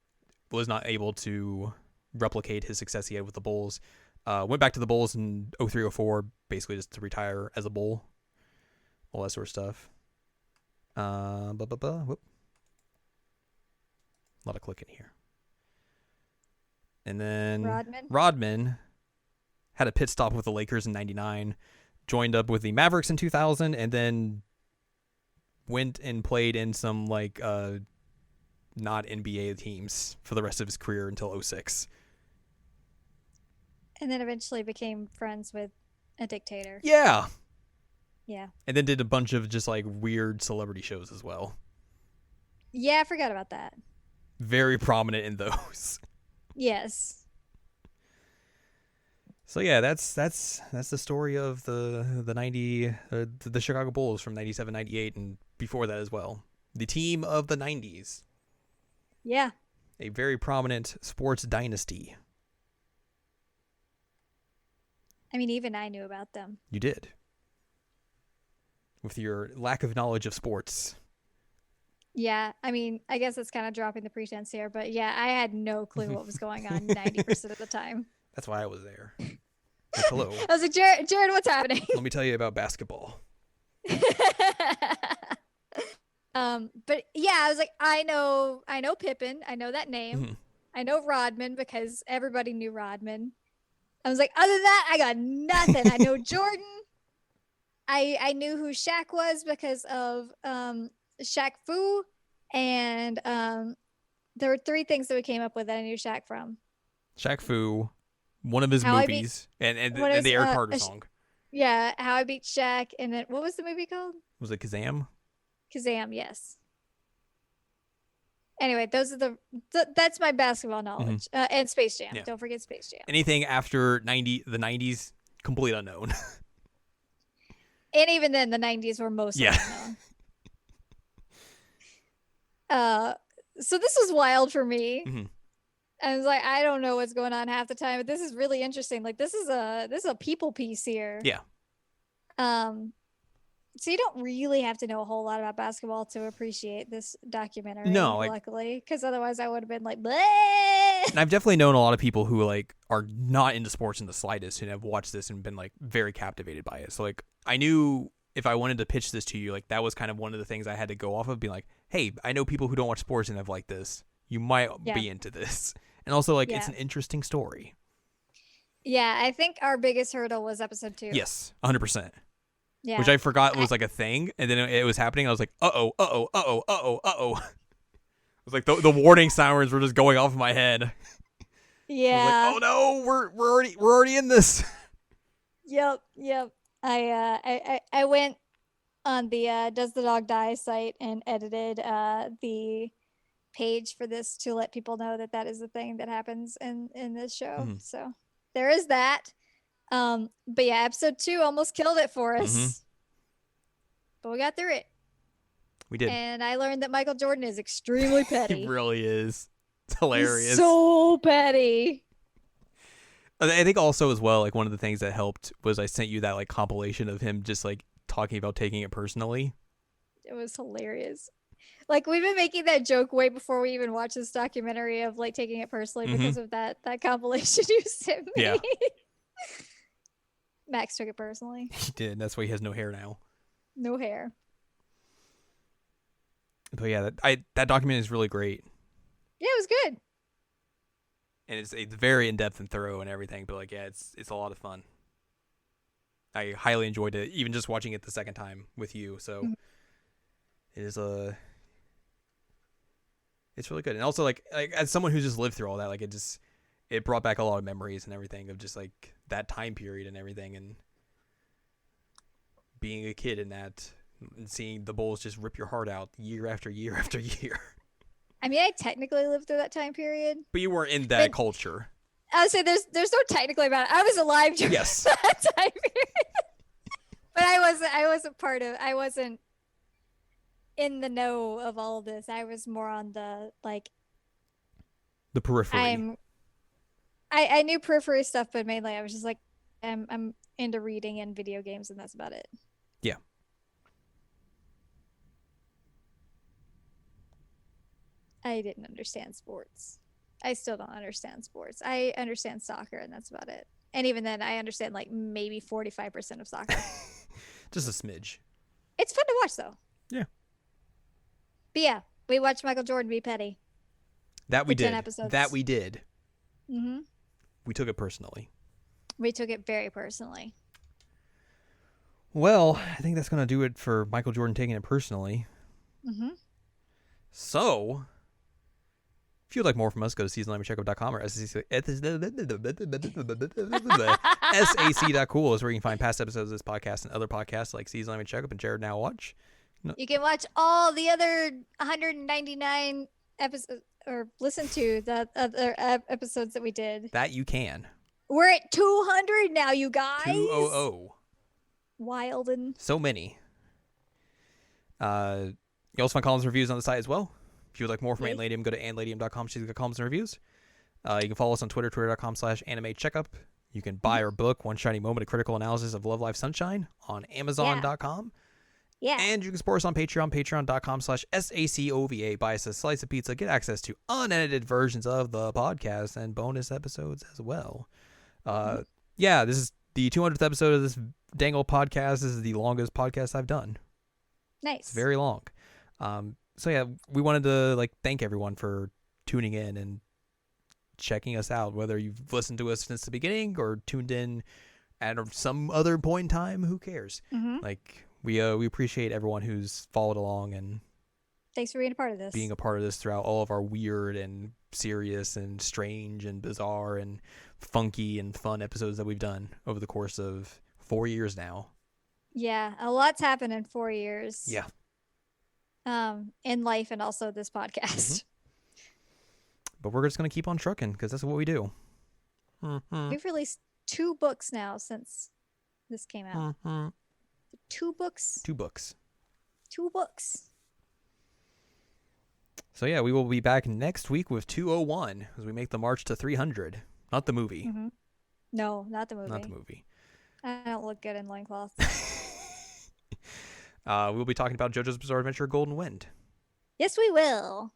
was not able to replicate his success he had with the Bulls. Went back to the Bulls in 03-04, basically just to retire as a Bull. All that sort of stuff. Whoop. A lot of clicking here. And then Rodman had a pit stop with the Lakers in 99, joined up with the Mavericks in 2000, and then went and played in some not NBA teams for the rest of his career until 06. And then eventually became friends with a dictator. Yeah. Yeah. And then did a bunch of just like weird celebrity shows as well. Yeah, I forgot about that. Very prominent in those. Yes. So yeah, that's the story of the Chicago Bulls from 97, 98, and before that as well. The team of the 90s. Yeah. A very prominent sports dynasty. I mean, even I knew about them. You did. With your lack of knowledge of sports. Yeah, I mean, I guess it's kind of dropping the pretense here, but yeah, I had no clue what was going on 90% of the time. That's why I was there. Like, hello. I was like, Jared, what's happening? Let me tell you about basketball. But yeah, I was like, I know Pippen, I know that name. Mm-hmm. I know Rodman because everybody knew Rodman. I was like, other than that, I got nothing. I know Jordan. I knew who Shaq was because of Shaq Fu, and there were 3 things that we came up with that I knew Shaq from. Shaq Fu, one of his movies, and the Eric Carter song. Yeah, How I Beat Shaq, and then what was the movie called? Was it Kazam? Kazam, yes. Anyway, those are that's my basketball knowledge. Mm-hmm. And Space Jam. Yeah. Don't forget Space Jam. Anything after the 90s, complete unknown. And even then, the 90s were mostly unknown. So this was wild for me. Mm-hmm. I was like, I don't know what's going on half the time, but this is really interesting. Like this is a people piece here. Yeah. So you don't really have to know a whole lot about basketball to appreciate this documentary. No, luckily, because otherwise I would have been like, bleh. And I've definitely known a lot of people who like are not into sports in the slightest and have watched this and been like very captivated by it. So like I knew if I wanted to pitch this to you, like that was kind of one of the things I had to go off of, being like, hey, I know people who don't watch sports and have liked this. You might be into this. And also like it's an interesting story. Yeah, I think our biggest hurdle was episode 2. Yes, 100%. Yeah. Which I forgot was like a thing, and then it was happening. I was like, uh-oh. It was like the warning sirens were just going off in my head. Yeah. I was like, oh no, we're already in this. Yep. I went on the Does the Dog Die site and edited the page for this to let people know that is the thing that happens in this show. Mm-hmm. So there is that. But yeah, episode 2 almost killed it for us. Mm-hmm. But we got through it. We did. And I learned that Michael Jordan is extremely petty. He really is. It's hilarious. He's so petty. I think also as well, like one of the things that helped was I sent you that like compilation of him just like talking about taking it personally. It was hilarious. Like we've been making that joke way before we even watched this documentary of like taking it personally because of that compilation you sent me. Yeah. Max took it personally. He did. That's why he has no hair now. No hair. But yeah, that document is really great. Yeah, it was good. And it's very in depth and thorough and everything. But like, yeah, it's a lot of fun. I highly enjoyed it, even just watching it the second time with you. So it is it's really good. And also like as someone who's just lived through all that, like it brought back a lot of memories and everything of just like that time period and everything, and being a kid in that and seeing the Bulls just rip your heart out year after year after year. I mean, I technically lived through that time period, but you weren't in that culture. I would say there's no technically about it. I was alive during that time period. But I wasn't in the know of all of this. I was more on the periphery. I knew periphery stuff, but mainly I was just like, I'm into reading and video games, and that's about it. Yeah. I didn't understand sports. I still don't understand sports. I understand soccer, and that's about it. And even then, I understand like maybe 45% of soccer. Just a smidge. It's fun to watch, though. Yeah. But yeah, we watched Michael Jordan be petty. That we did. 10 episodes. That we did. Mm-hmm. We took it personally. We took it very personally. Well, I think that's going to do it for Michael Jordan taking it personally. Mm-hmm. So, If you'd like more from us, go to seasonalanemecheckup.com or sac.cool is where you can find past episodes of this podcast and other podcasts like Seasonal Anime Checkup and Jared Now Watch. You can watch all the other 199 episodes or listen to the other episodes that we did. That you can. We're at 200 now, you guys. 200. Wild and so many. You also find columns and reviews on the site as well. If you would like more from Anne Ladyem, go to anneladyem.com. She's got columns and reviews. You can follow us on Twitter, twitter.com/anime checkup. You can buy our book, One Shiny Moment, a critical analysis of Love Life Sunshine, on amazon.com. Yeah. And you can support us on Patreon, patreon.com/SACOVA. Buy us a slice of pizza, get access to unedited versions of the podcast and bonus episodes as well. Yeah, this is the 200th episode of this dang old podcast. This is the longest podcast I've done. Nice. It's very long. So yeah, we wanted to thank everyone for tuning in and checking us out, whether you've listened to us since the beginning or tuned in at some other point in time. Who cares? Mm-hmm. We appreciate everyone who's followed along, and thanks for being a part of this. Being a part of this throughout all of our weird and serious and strange and bizarre and funky and fun episodes that we've done over the course of 4 years now. Yeah, a lot's happened in 4 years. Yeah. In life and also this podcast. Mm-hmm. But we're just going to keep on trucking because that's what we do. Mm-hmm. We've released 2 books now since this came out. Mm-hmm. 2 books? 2 books. 2 books. So yeah, we will be back next week with 201 as we make the march to 300. Not the movie. Mm-hmm. No, not the movie. Not the movie. I don't look good in loincloths. We'll be talking about JoJo's Bizarre Adventure Golden Wind. Yes, we will.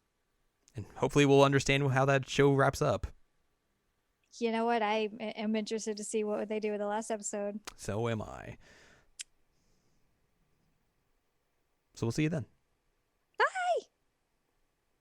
And hopefully we'll understand how that show wraps up. You know what? I am interested to see what they do with the last episode. So am I. So we'll see you then.